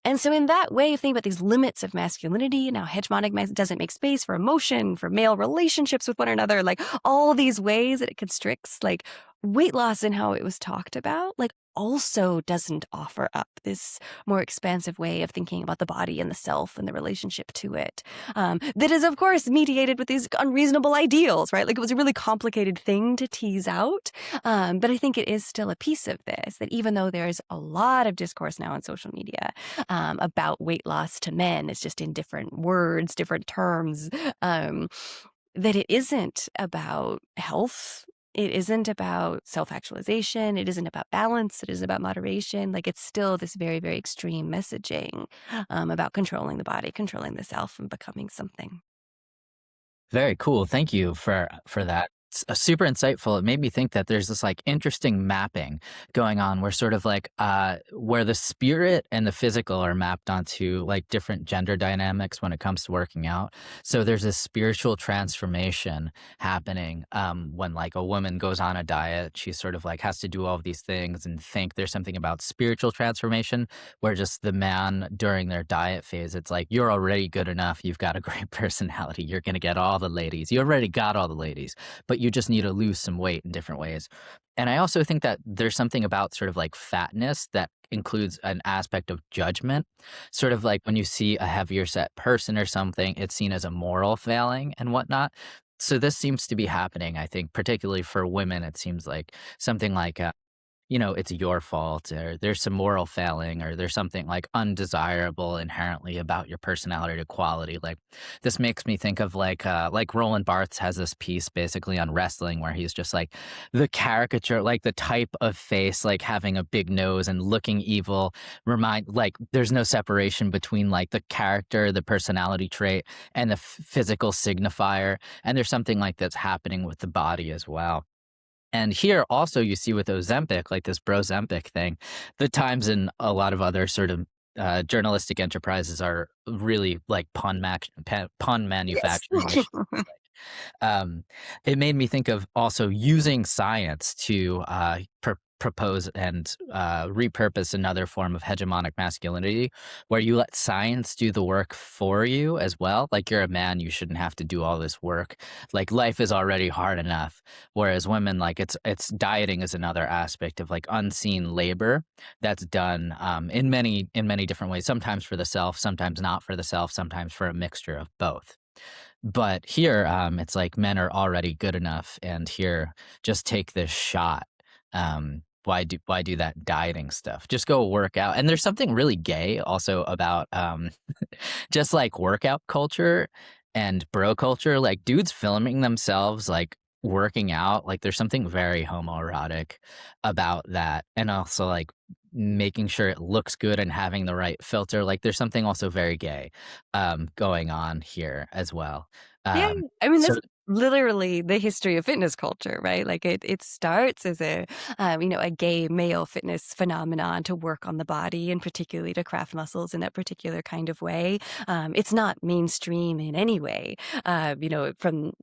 And so in that way, think about these limits of masculinity and how hegemonic doesn't make space for emotion, for male relationships with one another, like all these ways that it constricts, like weight loss and how it was talked about, like also doesn't offer up this more expansive way of thinking about the body and the self and the relationship to it. That is, of course, mediated with these unreasonable ideals, right? Like it was a really complicated thing to tease out. But I think it is still a piece of this, that even though there's a lot of discourse now on social media about weight loss to men, it's just in different words, different terms, that it isn't about health. It isn't about self-actualization. It isn't about balance. It isn't about moderation. Like it's still this very, very extreme messaging about controlling the body, controlling the self, and becoming something. Very cool. Thank you for that. It's super insightful. It made me think that there's this like interesting mapping going on where sort of like where the spirit and the physical are mapped onto like different gender dynamics when it comes to working out. So there's this spiritual transformation happening when like a woman goes on a diet. She sort of like has to do all of these things and think there's something about spiritual transformation where just the man during their diet phase, it's like, you're already good enough. You've got a great personality. You're going to get all the ladies. You already got all the ladies, but you just need to lose some weight in different ways. And I also think that there's something about sort of like fatness that includes an aspect of judgment. Sort of like when you see a heavier set person or something, it's seen as a moral failing and whatnot. So this seems to be happening, I think, particularly for women. It seems like something like it's your fault, or there's some moral failing, or there's something like undesirable inherently about your personality or quality. Like this makes me think of like Roland Barthes has this piece basically on wrestling where he's just like the caricature, like the type of face, like having a big nose and looking evil, remind like there's no separation between like the character, the personality trait, and the physical signifier. And there's something like that's happening with the body as well. And here also you see with Ozempic, like this Brozempic thing, the times in a lot of other sort of journalistic enterprises are really like pun Yes. manufacturing machines. Um, it made me think of also using science to propose and repurpose another form of hegemonic masculinity, where you let science do the work for you as well. Like you're a man, you shouldn't have to do all this work. Like life is already hard enough. Whereas women, like it's dieting is another aspect of like unseen labor that's done in many different ways. Sometimes for the self, sometimes not for the self, sometimes for a mixture of both. But here, it's like men are already good enough, and here, just take this shot. Why do that dieting stuff? Just go work out. And there's something really gay also about just like workout culture and bro culture. Like dudes filming themselves like working out. Like there's something very homoerotic about that, and also like making sure it looks good and having the right filter. Like there's something also very gay going on here as well. Yeah, Um, I mean, so that's literally the history of fitness culture, right? Like it starts as a gay male fitness phenomenon to work on the body and particularly to craft muscles in that particular kind of way. It's not mainstream in any way, from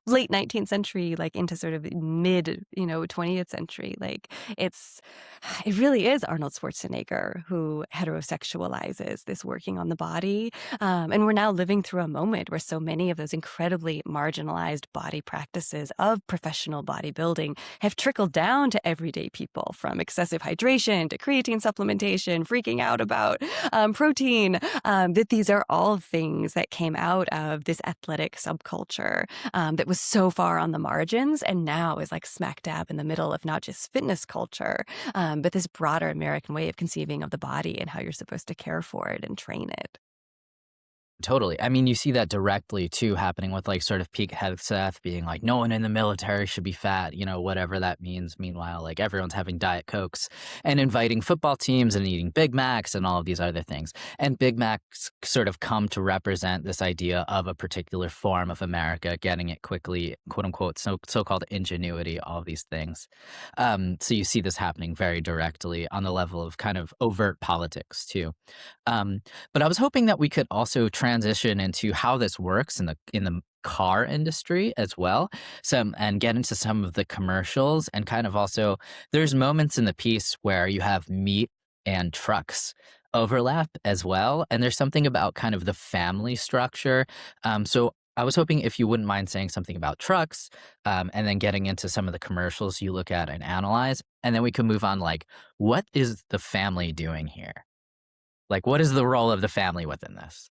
late 19th century, like into sort of mid, 20th century. Like it really is Arnold Schwarzenegger who heterosexualizes this working on the body. And we're now living through a moment where so many of those incredibly marginalized body practices of professional bodybuilding have trickled down to everyday people, from excessive hydration to creatine supplementation, freaking out about protein, that these are all things that came out of this athletic subculture that was so far on the margins and now is like smack dab in the middle of not just fitness culture, but this broader American way of conceiving of the body and how you're supposed to care for it and train it. totally. I mean, you see that directly too happening with like sort of peak head Seth being like, no one in the military should be fat, whatever that means. Meanwhile, like everyone's having Diet Cokes and inviting football teams and eating Big Macs and all of these other things. And Big Macs sort of come to represent this idea of a particular form of America, getting it quickly, quote unquote, so-called ingenuity, all of these things. So you see this happening very directly on the level of kind of overt politics too. Um, but I was hoping that we could also transition into how this works in the car industry as well. And get into some of the commercials and kind of also there's moments in the piece where you have meat and trucks overlap as well. And there's something about kind of the family structure. So I was hoping if you wouldn't mind saying something about trucks, and then getting into some of the commercials you look at and analyze, and then we can move on like, what is the family doing here? Like, what is the role of the family within this?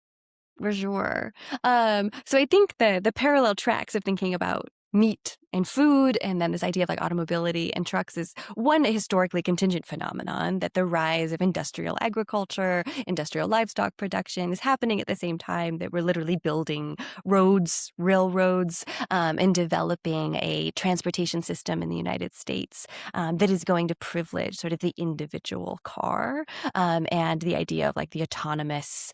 For sure. So I think the parallel tracks of thinking about meat and food. And then this idea of like automobility and trucks is one historically contingent phenomenon, that the rise of industrial agriculture, industrial livestock production is happening at the same time that we're literally building roads, railroads, and developing a transportation system in the United States that is going to privilege sort of the individual car, and the idea of like the autonomous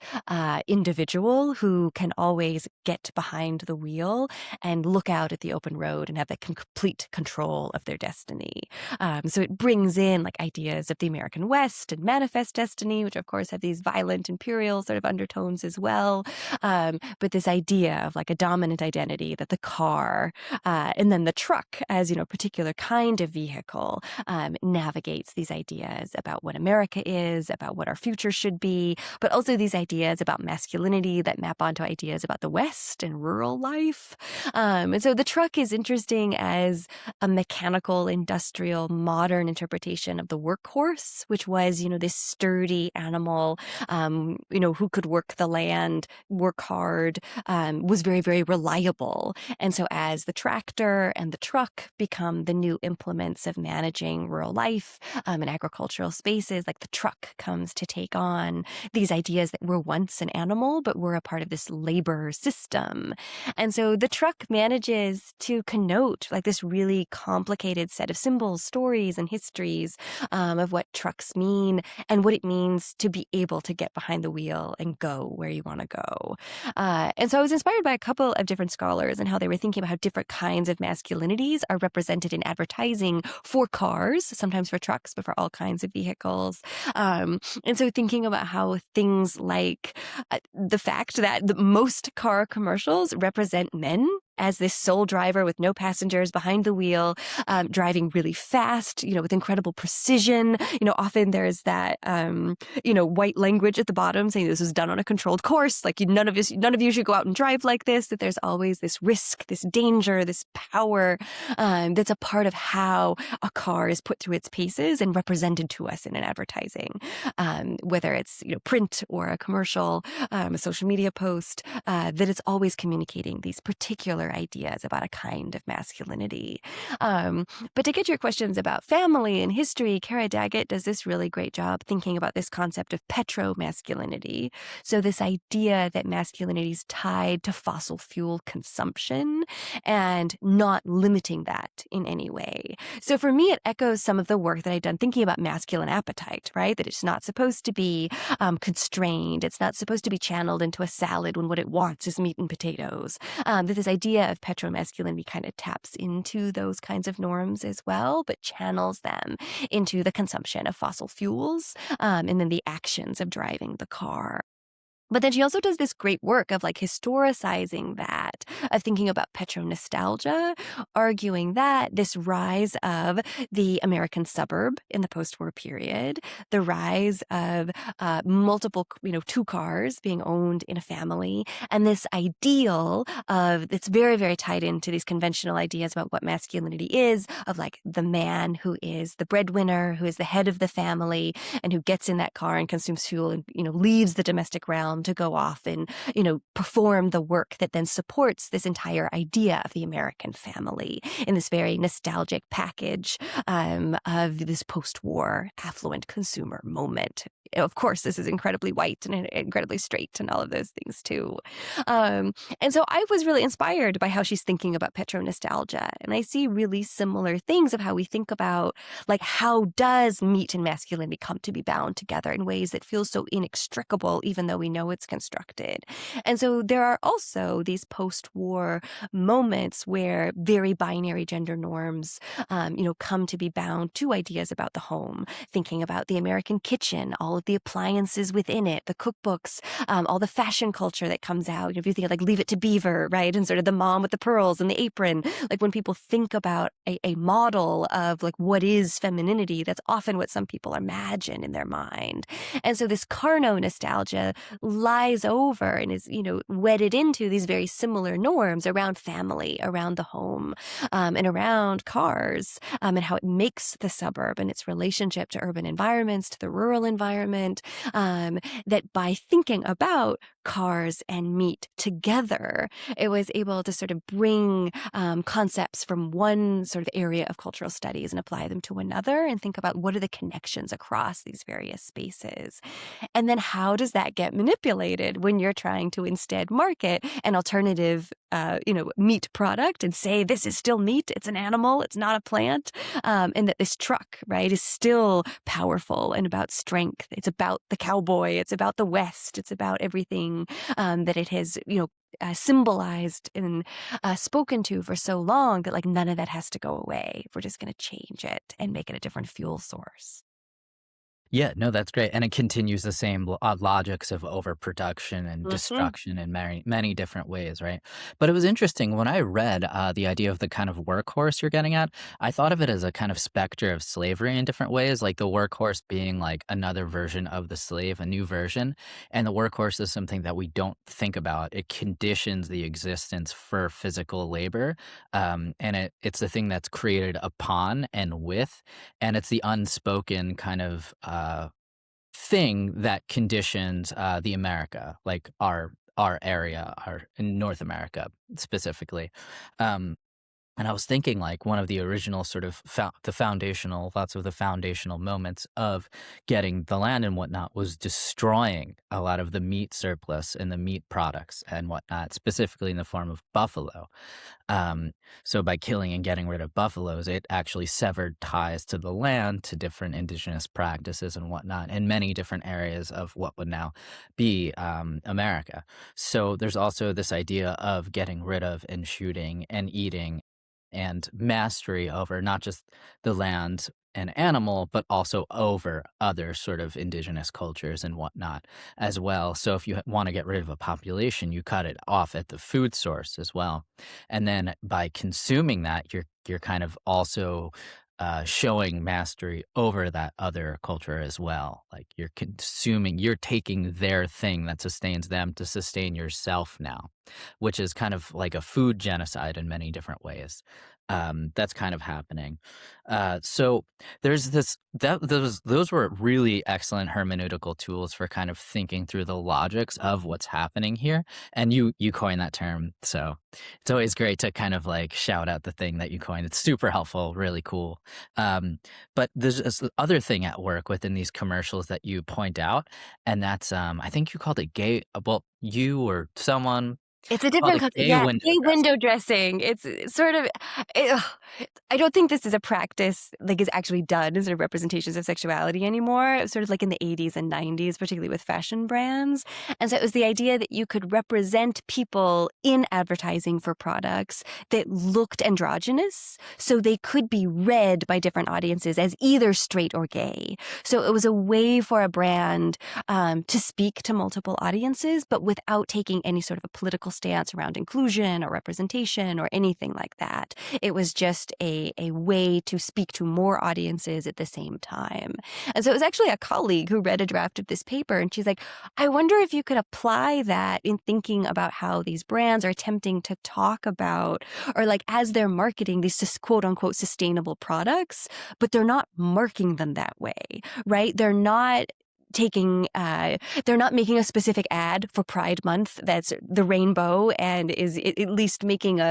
individual who can always get behind the wheel and look out at the open road and have that complete control of their destiny. So it brings in like ideas of the American West and manifest destiny, which of course have these violent imperial sort of undertones as well. But this idea of like a dominant identity, that the car and then the truck as, you know, a particular kind of vehicle navigates these ideas about what America is, about what our future should be, but also these ideas about masculinity that map onto ideas about the West and rural life. And so the truck is interesting as a mechanical, industrial, modern interpretation of the workhorse, which was, you know, this sturdy animal, you know, who could work the land, work hard, was very, very reliable. And so as the tractor and the truck become the new implements of managing rural life and agricultural spaces, like the truck comes to take on these ideas that were once an animal, but were a part of this labor system. And so the truck manages to connote like this really complicated set of symbols, stories, and histories of what trucks mean and what it means to be able to get behind the wheel and go where you want to go. And so I was inspired by a couple of different scholars and how they were thinking about how different kinds of masculinities are represented in advertising for cars, sometimes for trucks, but for all kinds of vehicles. And so thinking about how things like the fact that the most car commercials represent men as this sole driver with no passengers behind the wheel, driving really fast, you know, with incredible precision. You know, often there's that, you know, white language at the bottom saying this was done on a controlled course. Like none of you should go out and drive like this. That there's always this risk, this danger, this power that's a part of how a car is put through its paces and represented to us in an advertising, whether it's, you know, print or a commercial, a social media post, that it's always communicating these particular ideas about a kind of masculinity. But to get your questions about family and history, Kara Daggett does this really great job thinking about this concept of petromasculinity. So this idea that masculinity is tied to fossil fuel consumption and not limiting that in any way. So for me, it echoes some of the work that I've done thinking about masculine appetite, right? That it's not supposed to be constrained. It's not supposed to be channeled into a salad when what it wants is meat and potatoes. That this idea of petromasculinity kind of taps into those kinds of norms as well, but channels them into the consumption of fossil fuels and then the actions of driving the car. But then she also does this great work of like historicizing that, of thinking about petronostalgia, arguing that this rise of the American suburb in the post-war period, the rise of multiple, you know, two cars being owned in a family, and this ideal of it's very, very tied into these conventional ideas about what masculinity is, of like the man who is the breadwinner, who is the head of the family, and who gets in that car and consumes fuel and, you know, leaves the domestic realm to go off and, you know, perform the work that then supports this entire idea of the American family in this very nostalgic package of this post-war affluent consumer moment. Of course, this is incredibly white and incredibly straight and all of those things too. And so I was really inspired by how she's thinking about petronostalgia. And I see really similar things of how we think about, like, how does meat and masculinity come to be bound together in ways that feel so inextricable, even though we know it's constructed. And so there are also these post-war moments where very binary gender norms, you know, come to be bound to ideas about the home, thinking about the American kitchen, all of the appliances within it, the cookbooks, all the fashion culture that comes out. If you think of like Leave It to Beaver, right? And sort of the mom with the pearls and the apron, like when people think about a model of like what is femininity, that's often what some people imagine in their mind. And so this carno-nostalgia lies over and is, you know, wedded into these very similar norms around family, around the home, and around cars, and how it makes the suburb and its relationship to urban environments, to the rural environment, experiment, that by thinking about cars and meat together, it was able to sort of bring concepts from one sort of area of cultural studies and apply them to another and think about what are the connections across these various spaces. And then how does that get manipulated when you're trying to instead market an alternative, meat product and say, this is still meat, it's an animal, it's not a plant, and that this truck, right, is still powerful and about strength. It's about the cowboy, it's about the West, it's about everything that it has, symbolized and spoken to for so long that like none of that has to go away. We're just going to change it and make it a different fuel source. Yeah, no, that's great, and it continues the same logics of overproduction and Hmm. destruction in many, many different ways, right? But it was interesting when I read the idea of the kind of workhorse you're getting at. I thought of it as a kind of specter of slavery in different ways, like the workhorse being like another version of the slave, a new version, and the workhorse is something that we don't think about. It conditions the existence for physical labor, and it's the thing that's created upon and with, and it's the unspoken kind of thing that conditions the America, like our area, our in North America specifically. Um, and I was thinking like one of the original sort of lots of the foundational moments of getting the land and whatnot was destroying a lot of the meat surplus and the meat products and whatnot, specifically in the form of buffalo. Um, so by killing and getting rid of buffaloes, it actually severed ties to the land, to different indigenous practices and whatnot in many different areas of what would now be America. So there's also this idea of getting rid of and shooting and eating and mastery over not just the land and animal, but also over other sort of indigenous cultures and whatnot as well. So if you want to get rid of a population, you cut it off at the food source as well. And then by consuming that, you're kind of also showing mastery over that other culture as well. Like you're taking their thing that sustains them to sustain yourself now, which is kind of like a food genocide in many different ways. That's kind of happening. So there's this that those were really excellent hermeneutical tools for kind of thinking through the logics of what's happening here. And you coined that term, so it's always great to kind of like shout out the thing that you coined. It's super helpful, really cool. But there's this other thing at work within these commercials that you point out, and that's I think you called it gay. Well, you or someone It's a called different it concept. gay Yeah, window gay dressing. window dressing. It's sort of, ugh, I don't think this is a practice like is actually done as sort of representations of sexuality anymore. It was sort of like in the 80s and 90s, particularly with fashion brands. And so it was the idea that you could represent people in advertising for products that looked androgynous, so they could be read by different audiences as either straight or gay. So it was a way for a brand to speak to multiple audiences, but without taking any sort of a political stance around inclusion or representation or anything like that. It was just a way to speak to more audiences at the same time. And so it was actually a colleague who read a draft of this paper, and she's like, I wonder if you could apply that in thinking about how these brands are attempting to talk about, or like as they're marketing these quote unquote sustainable products, but they're not marking them that way, right? They're not making a specific ad for Pride Month that's the rainbow and is at least making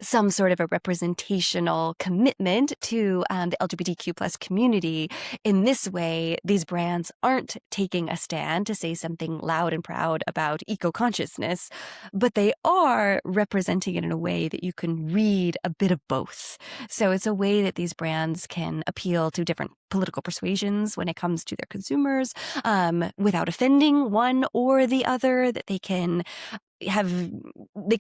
some sort of a representational commitment to the LGBTQ plus community. In this way, these brands aren't taking a stand to say something loud and proud about eco-consciousness, but they are representing it in a way that you can read a bit of both. So it's a way that these brands can appeal to different political persuasions when it comes to their consumers, without offending one or the other, that they can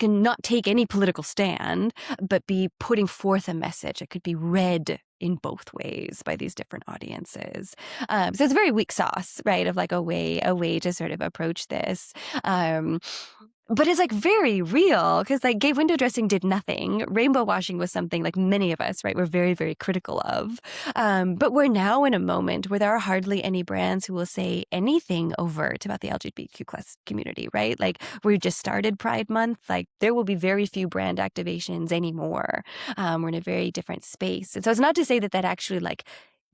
not take any political stand, but be putting forth a message that could be read in both ways by these different audiences. So it's very weak sauce, right? Of like a way to sort of approach this. But it's like very real because like gay window dressing did nothing. Rainbow washing was something like many of us, right, we're very, very critical of. But we're now in a moment where there are hardly any brands who will say anything overt about the LGBTQ plus community, right? Like we just started Pride Month. Like there will be very few brand activations anymore. We're in a very different space. And so it's not to say that actually like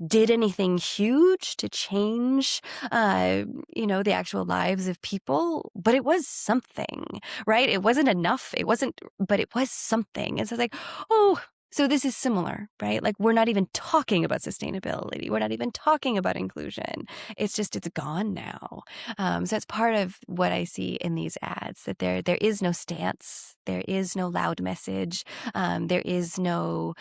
did anything huge to change, the actual lives of people, but it was something, right? It wasn't enough. It wasn't, but it was something. And so it's like, oh, so this is similar, right? Like we're not even talking about sustainability. We're not even talking about inclusion. It's just, it's gone now. So it's part of what I see in these ads, that there is no stance. There is no loud message. There is no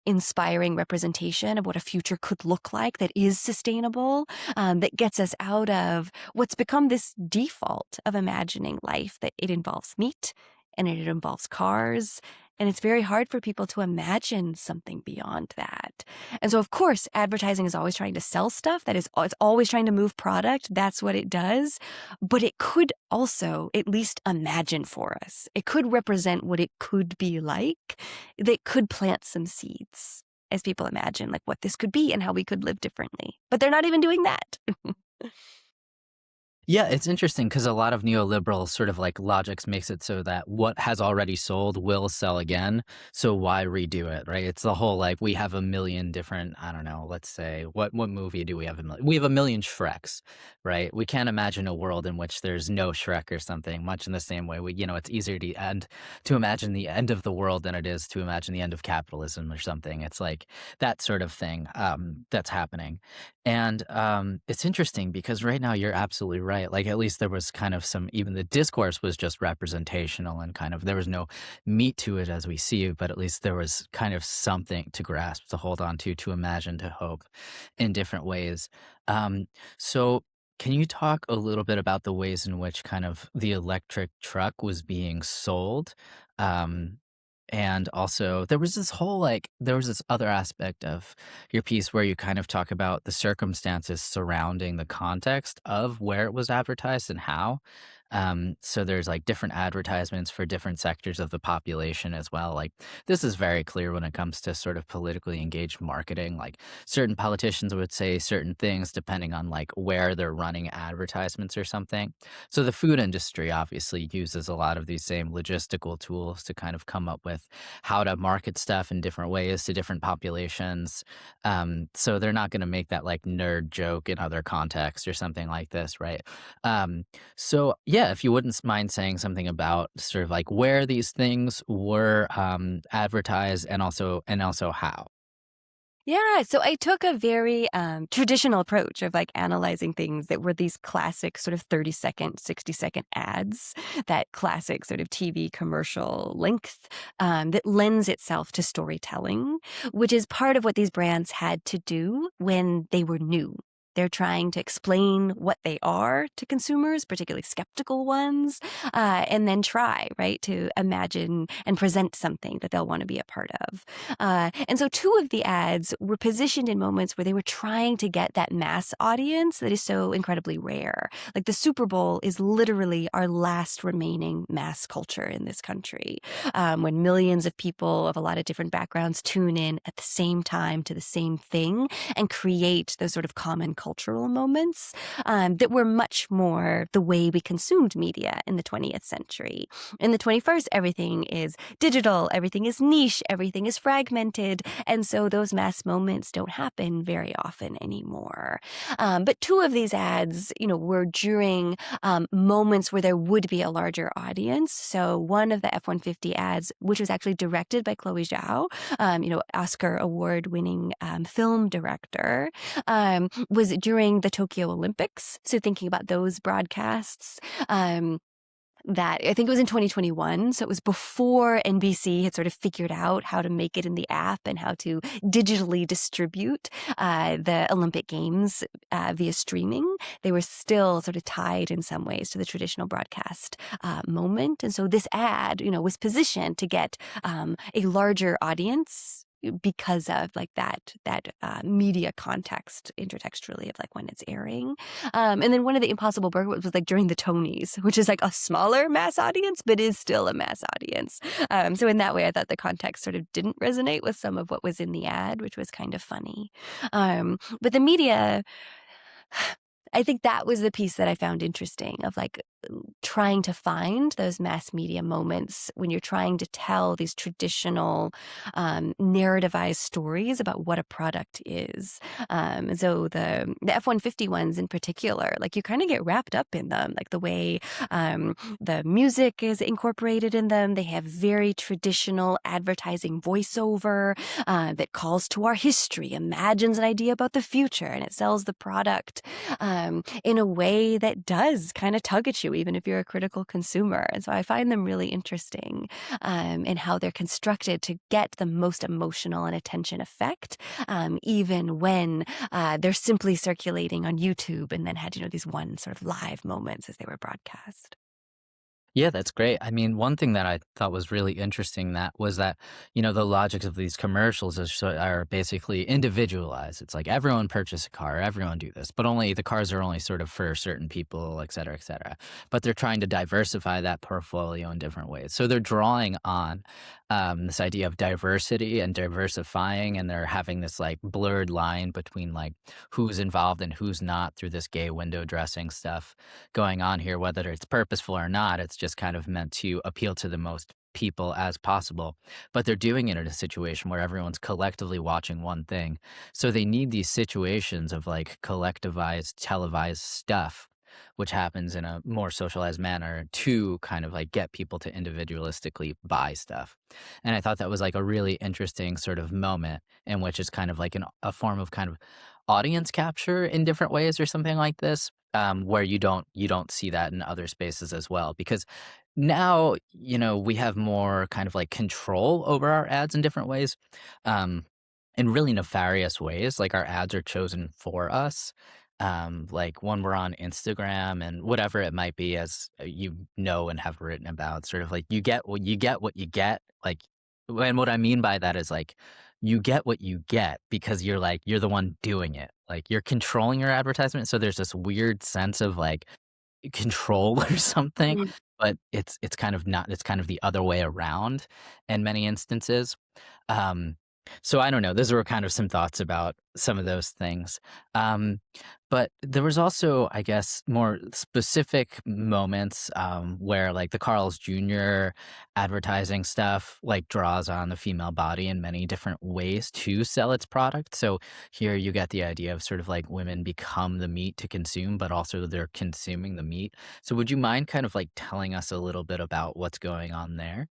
inspiring representation of what a future could look like that is sustainable, that gets us out of what's become this default of imagining life, that it involves meat and it involves cars. And it's very hard for people to imagine something beyond that. And so, of course, advertising is always trying to sell stuff. It's always trying to move product. That's what it does. But it could also at least imagine for us. It could represent what it could be like. That could plant some seeds as people imagine like what this could be and how we could live differently. But they're not even doing that. Yeah, it's interesting because a lot of neoliberal sort of like logics makes it so that what has already sold will sell again. So why redo it, right? It's the whole like we have a million different, I don't know, let's say what movie do we have a million? We have a million Shreks, right? We can't imagine a world in which there's no Shrek or something, much in the same way it's easier to imagine the end of the world than it is to imagine the end of capitalism or something. It's like that sort of thing that's happening. And it's interesting because right now you're absolutely right. Like at least there was kind of even the discourse was just representational and kind of there was no meat to it as we see it, but at least there was kind of something to grasp, to hold on to imagine, to hope in different ways. Um, so can you talk a little bit about the ways in which kind of the electric truck was being sold? Um, and also, there was this other aspect of your piece where you kind of talk about the circumstances surrounding the context of where it was advertised and how. So there's like different advertisements for different sectors of the population as well. Like this is very clear when it comes to sort of politically engaged marketing. Like certain politicians would say certain things depending on like where they're running advertisements or something. So the food industry obviously uses a lot of these same logistical tools to kind of come up with how to market stuff in different ways to different populations. So they're not going to make that like nerd joke in other contexts or something like this, right? So yeah, if you wouldn't mind saying something about sort of like where these things were advertised and also how. Yeah, so I took a very traditional approach of like analyzing things that were these classic sort of 30-second, 60-second ads, that classic sort of TV commercial length that lends itself to storytelling, which is part of what these brands had to do when they were new. They're trying to explain what they are to consumers, particularly skeptical ones, and then try, right, to imagine and present something that they'll want to be a part of. And so two of the ads were positioned in moments where they were trying to get that mass audience that is so incredibly rare. Like the Super Bowl is literally our last remaining mass culture in this country, when millions of people of a lot of different backgrounds tune in at the same time to the same thing and create those sort of common cultural moments that were much more the way we consumed media in the 20th century. In the 21st, everything is digital, everything is niche, everything is fragmented, and so those mass moments don't happen very often anymore. But two of these ads, were during moments where there would be a larger audience. So one of the F-150 ads, which was actually directed by Chloe Zhao, Oscar award-winning film director, was during the Tokyo Olympics. So thinking about those broadcasts, that I think it was in 2021. So it was before NBC had sort of figured out how to make it in the app and how to digitally distribute the Olympic Games via streaming. They were still sort of tied in some ways to the traditional broadcast moment. And so this ad, was positioned to get a larger audience because of like that media context intertextually of like when it's airing. And then one of the Impossible Burger was like during the Tonys, which is like a smaller mass audience, but is still a mass audience. So in that way, I thought the context sort of didn't resonate with some of what was in the ad, which was kind of funny. But the media, I think that was the piece that I found interesting of like trying to find those mass media moments when you're trying to tell these traditional narrativized stories about what a product is. So the F-150 ones in particular, like you kind of get wrapped up in them, like the way the music is incorporated in them. They have very traditional advertising voiceover that calls to our history, imagines an idea about the future, and it sells the product in a way that does kind of tug at you, even if you're a critical consumer. And so I find them really interesting in how they're constructed to get the most emotional and attention effect, even when they're simply circulating on YouTube and then had, these one sort of live moments as they were broadcast. Yeah, that's great. I mean, one thing that I thought was really interesting that was that, the logics of these commercials are basically individualized. It's like everyone purchase a car, everyone do this, but only the cars are only sort of for certain people, et cetera, et cetera. But they're trying to diversify that portfolio in different ways. So they're drawing on this idea of diversity and diversifying, and they're having this like blurred line between like who's involved and who's not through this gay window dressing stuff going on here, whether it's purposeful or not. It's just kind of meant to appeal to the most people as possible. But they're doing it in a situation where everyone's collectively watching one thing. So they need these situations of like collectivized, televised stuff, which happens in a more socialized manner to kind of like get people to individualistically buy stuff. And I thought that was like a really interesting sort of moment in which it's kind of like a form of kind of audience capture in different ways or something like this, where you don't see that in other spaces as well. Because now, we have more kind of like control over our ads in different ways, um, in really nefarious ways. Like our ads are chosen for us. Like when we're on Instagram and whatever it might be, as you know and have written about, sort of like you get. Like, and what I mean by that is like you get what you get because you're the one doing it. Like you're controlling your advertisement. So there's this weird sense of like control or something, but it's kind of not. It's kind of the other way around in many instances. Um, so I don't know. Those were kind of some thoughts about some of those things. Um, but there was also, I guess, more specific moments where, like, the Carl's Jr. advertising stuff, like, draws on the female body in many different ways to sell its product. So here you get the idea of sort of like women become the meat to consume, but also they're consuming the meat. So would you mind kind of like telling us a little bit about what's going on there?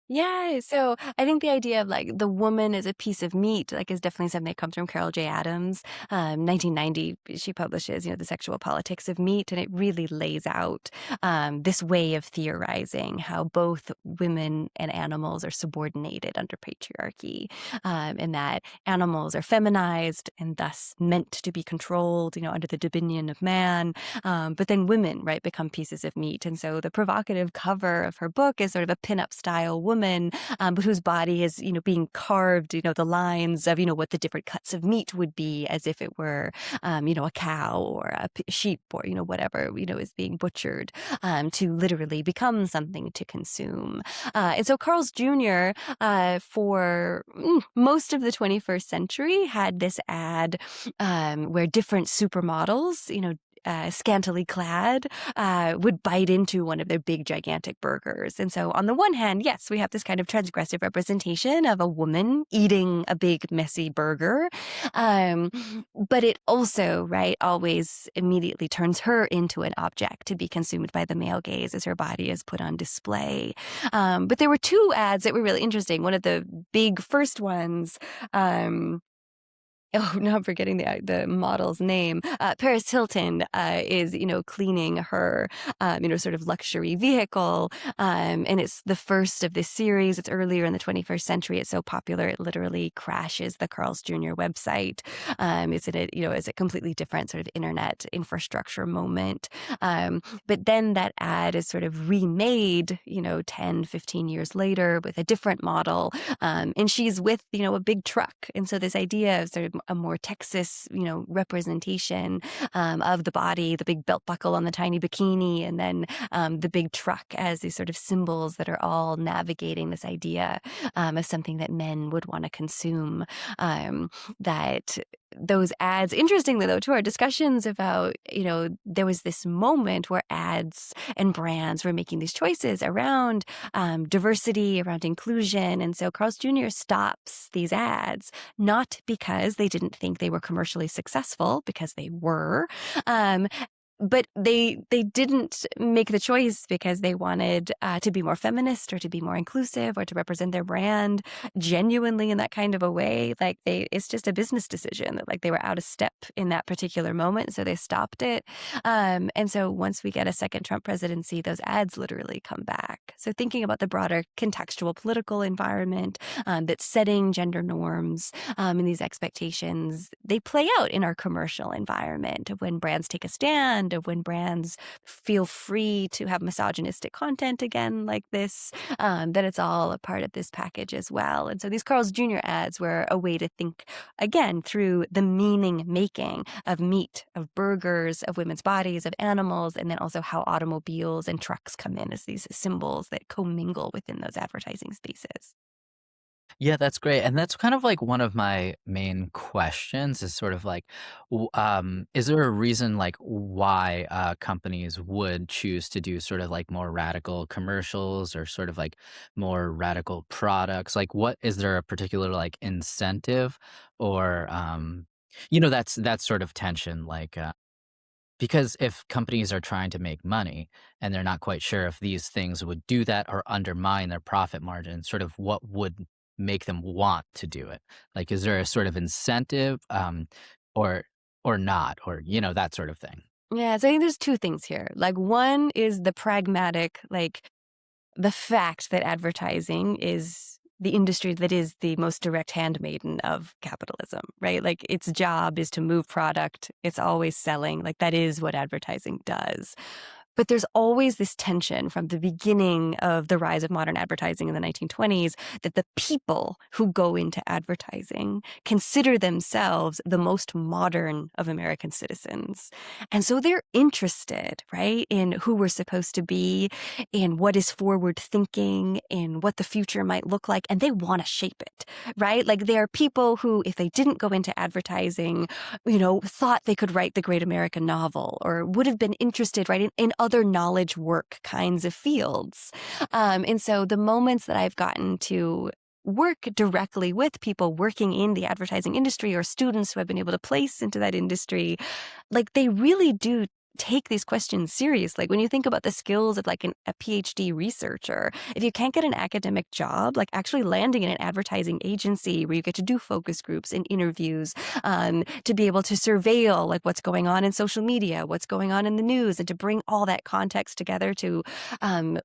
Yeah, so I think the idea of like the woman as a piece of meat, like, is definitely something that comes from Carol J. Adams. 1990, she publishes, The Sexual Politics of Meat, and it really lays out this way of theorizing how both women and animals are subordinated under patriarchy, and that animals are feminized and thus meant to be controlled, under the dominion of man. But then women, right, become pieces of meat. And so the provocative cover of her book is sort of a pinup style woman, but whose body is, being carved, the lines of, what the different cuts of meat would be as if it were, a cow or a sheep or, whatever, is being butchered to literally become something to consume. And so Carl's Jr., for most of the 21st century, had this ad where different supermodels, scantily clad, would bite into one of their big, gigantic burgers. And so, on the one hand, yes, we have this kind of transgressive representation of a woman eating a big, messy burger. Um, but it also, right, always immediately turns her into an object to be consumed by the male gaze as her body is put on display. But there were two ads that were really interesting. One of the big first ones, oh, now I'm forgetting the model's name. Paris Hilton is, cleaning her, sort of luxury vehicle, and it's the first of this series. It's earlier in the 21st century. It's so popular it literally crashes the Carl's Jr. website. It's in it's a completely different sort of internet infrastructure moment. But then that ad is sort of remade, 10, 15 years later with a different model, and she's with, a big truck. And so this idea of sort of a more Texas, representation of the body, the big belt buckle on the tiny bikini, and then the big truck as these sort of symbols that are all navigating this idea of something that men would want to consume, that those ads, interestingly though, to our discussions about, there was this moment where ads and brands were making these choices around diversity, around inclusion. And so Carl's Jr. stops these ads, not because they didn't think they were commercially successful, because they were, um, but they didn't make the choice because they wanted to be more feminist or to be more inclusive or to represent their brand genuinely in that kind of a way. Like it's just a business decision that like they were out of step in that particular moment, so they stopped it. And so once we get a second Trump presidency, those ads literally come back. So thinking about the broader contextual political environment that's setting gender norms and these expectations, they play out in our commercial environment of when brands take a stand, of when brands feel free to have misogynistic content again like this, that it's all a part of this package as well. And so these Carl's Jr. ads were a way to think again through the meaning making of meat, of burgers, of women's bodies, of animals, and then also how automobiles and trucks come in as these symbols that commingle within those advertising spaces. Yeah, that's great. And that's kind of like one of my main questions is sort of like, is there a reason like why companies would choose to do sort of like more radical commercials or sort of like more radical products? Like, what is there a particular like incentive or, that's sort of tension, like, because if companies are trying to make money and they're not quite sure if these things would do that or undermine their profit margin, sort of what would make them want to do it? Like, is there a sort of incentive, or not, or that sort of thing? Yeah, so I think there's two things here. Like one is the pragmatic, like the fact that advertising is the industry that is the most direct handmaiden of capitalism, right? Like its job is to move product. It's always selling. Like that is what advertising does. But there's always this tension from the beginning of the rise of modern advertising in the 1920s that the people who go into advertising consider themselves the most modern of American citizens. And so they're interested, right, in who we're supposed to be, in what is forward thinking, in what the future might look like, and they want to shape it, right? Like there are people who, if they didn't go into advertising, thought they could write the great American novel or would have been interested, right, in other knowledge work kinds of fields. And so the moments that I've gotten to work directly with people working in the advertising industry or students who have been able to place into that industry, like they really do take these questions seriously. Like when you think about the skills of like a PhD researcher, if you can't get an academic job, like actually landing in an advertising agency where you get to do focus groups and interviews, to be able to surveil like what's going on in social media, what's going on in the news, and to bring all that context together to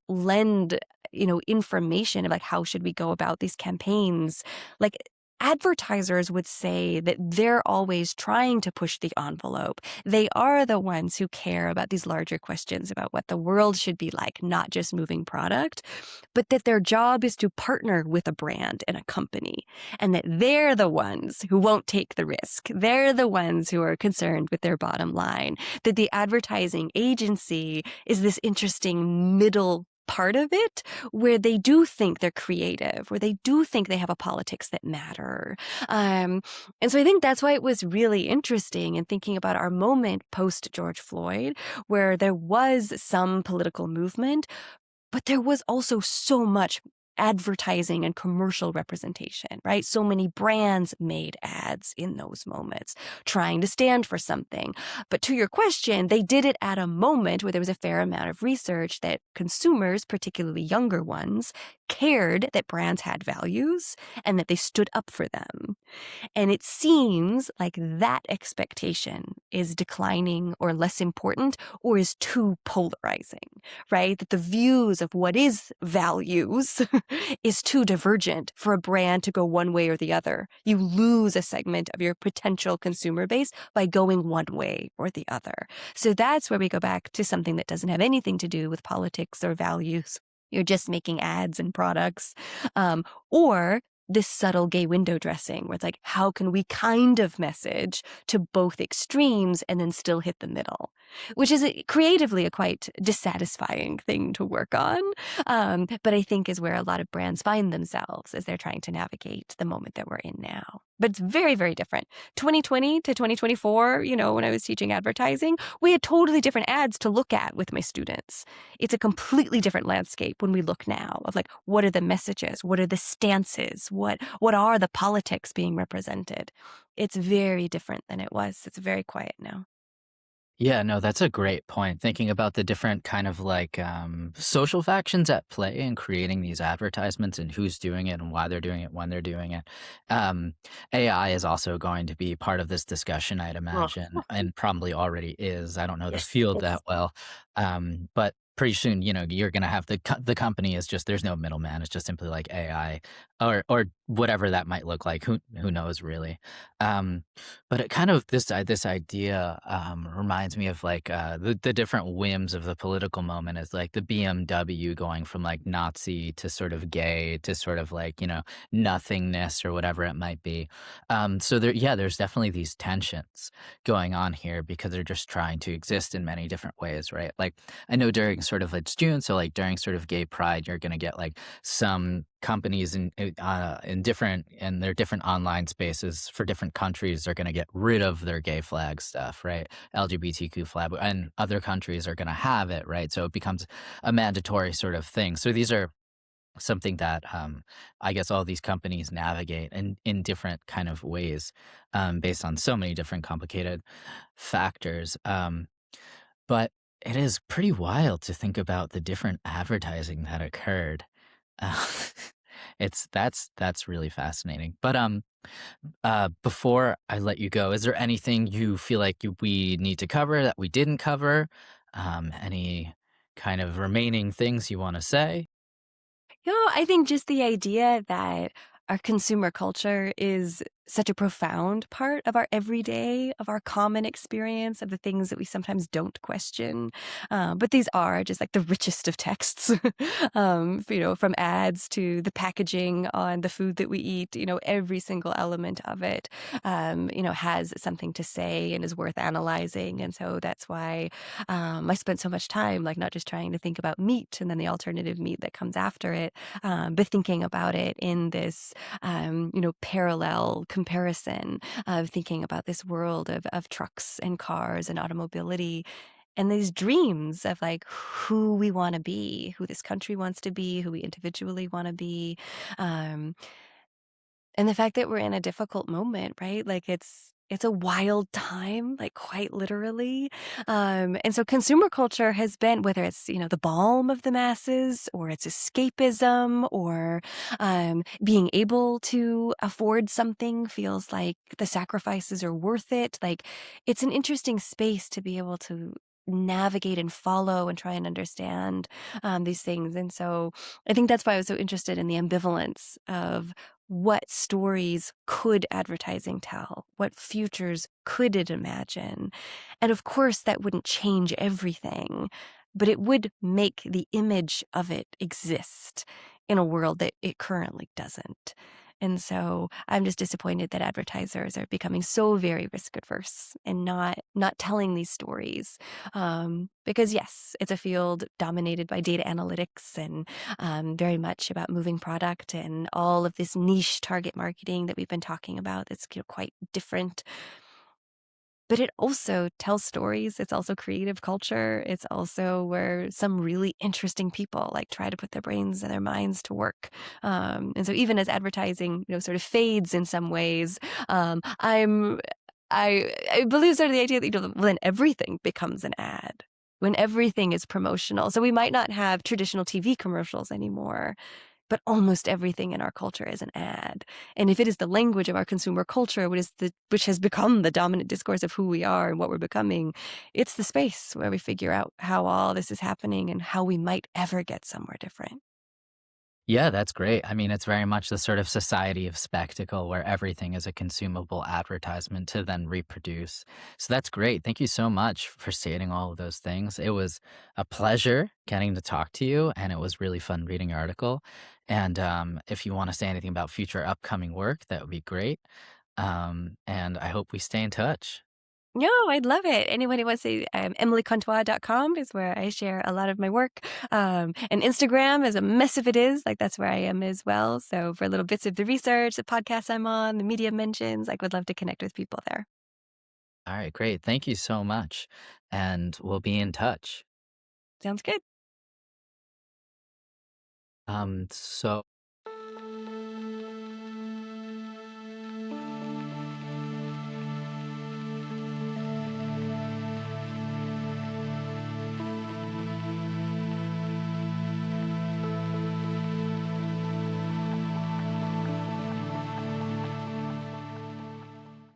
lend information of like how should we go about these campaigns. Like advertisers would say that they're always trying to push the envelope. They are the ones who care about these larger questions about what the world should be like, not just moving product, but that their job is to partner with a brand and a company, and that they're the ones who won't take the risk. They're the ones who are concerned with their bottom line, that the advertising agency is this interesting middle part of it where they do think they're creative, where they do think they have a politics that matter. And so I think that's why it was really interesting in thinking about our moment post George Floyd, where there was some political movement, but there was also so much advertising and commercial representation, right? So many brands made ads in those moments, trying to stand for something. But to your question, they did it at a moment where there was a fair amount of research that consumers, particularly younger ones, cared that brands had values and that they stood up for them. And it seems like that expectation is declining or less important or is too polarizing, right? That the views of what is values is too divergent for a brand to go one way or the other. You lose a segment of your potential consumer base by going one way or the other. So that's where we go back to something that doesn't have anything to do with politics or values. You're just making ads and products, or this subtle gay window dressing where it's like, how can we kind of message to both extremes and then still hit the middle, which is creatively a quite dissatisfying thing to work on. But I think is where a lot of brands find themselves as they're trying to navigate the moment that we're in now. but it's very, very different. 2020 to 2024, when I was teaching advertising, we had totally different ads to look at with my students. It's a completely different landscape when we look now of like, what are the messages? What are the stances? What are the politics being represented? It's very different than it was. It's very quiet now. Yeah, no, that's a great point. Thinking about the different kind of like social factions at play in creating these advertisements and who's doing it and why they're doing it, when they're doing it. Um, AI is also going to be part of this discussion, I'd Ugh. imagine, and probably already is. I don't know the Yes. field that Yes. well, but pretty soon, you're going to have the company is just there's no middleman. It's just simply like AI or whatever that might look like. Who knows really? Um, but it kind of this idea, reminds me of, like, the different whims of the political moment is, like, the BMW going from, like, Nazi to sort of gay to sort of, like, nothingness or whatever it might be. So there's definitely these tensions going on here because they're just trying to exist in many different ways, right? Like, I know during sort of it's June, so, like, during sort of gay pride, you're gonna get, like, some companies in their different online spaces for different countries are going to get rid of their gay flag stuff, right? LGBTQ flag, and other countries are going to have it, right? So it becomes a mandatory sort of thing. So these are something that I guess all these companies navigate in different kind of ways, based on so many different complicated factors. But it is pretty wild to think about the different advertising that occurred. Uh, that's really fascinating. But, before I let you go, is there anything you feel like we need to cover that we didn't cover? Any kind of remaining things you wanna say? I think just the idea that our consumer culture is such a profound part of our everyday, of our common experience, of the things that we sometimes don't question. But these are just like the richest of texts, from ads to the packaging on the food that we eat, every single element of it, has something to say and is worth analyzing. And so that's why I spent so much time, like, not just trying to think about meat and then the alternative meat that comes after it, but thinking about it in this, parallel comparison of thinking about this world of trucks and cars and automobility and these dreams of like who we want to be, who this country wants to be, who we individually want to be. Um, and the fact that we're in a difficult moment, right? Like it's a wild time, like quite literally. And so consumer culture has been, whether it's, the balm of the masses or it's escapism or being able to afford something feels like the sacrifices are worth it. Like it's an interesting space to be able to navigate and follow and try and understand these things. And so I think that's why I was so interested in the ambivalence of what stories could advertising tell? What futures could it imagine? And of course, that wouldn't change everything, but it would make the image of it exist in a world that it currently doesn't. And so I'm just disappointed that advertisers are becoming so very risk adverse and not telling these stories. Because yes, it's a field dominated by data analytics and very much about moving product and all of this niche target marketing that we've been talking about that's quite different. But it also tells stories. It's also creative culture. It's also where some really interesting people like try to put their brains and their minds to work. And so even as advertising, sort of fades in some ways, I believe sort of the idea that when everything becomes an ad, when everything is promotional. So we might not have traditional TV commercials anymore, but almost everything in our culture is an ad. And if it is the language of our consumer culture, which has become the dominant discourse of who we are and what we're becoming, it's the space where we figure out how all this is happening and how we might ever get somewhere different. Yeah, that's great. I mean, it's very much the sort of society of spectacle where everything is a consumable advertisement to then reproduce. So that's great. Thank you so much for stating all of those things. It was a pleasure getting to talk to you, and it was really fun reading your article. And if you want to say anything about future upcoming work, that would be great. And I hope we stay in touch. No, I'd love it. Anyone who wants to, emilycontois.com is where I share a lot of my work. And Instagram, as a mess of it is, like that's where I am as well. So for little bits of the research, the podcasts I'm on, the media mentions, like would love to connect with people there. All right, great. Thank you so much. And we'll be in touch. Sounds good. So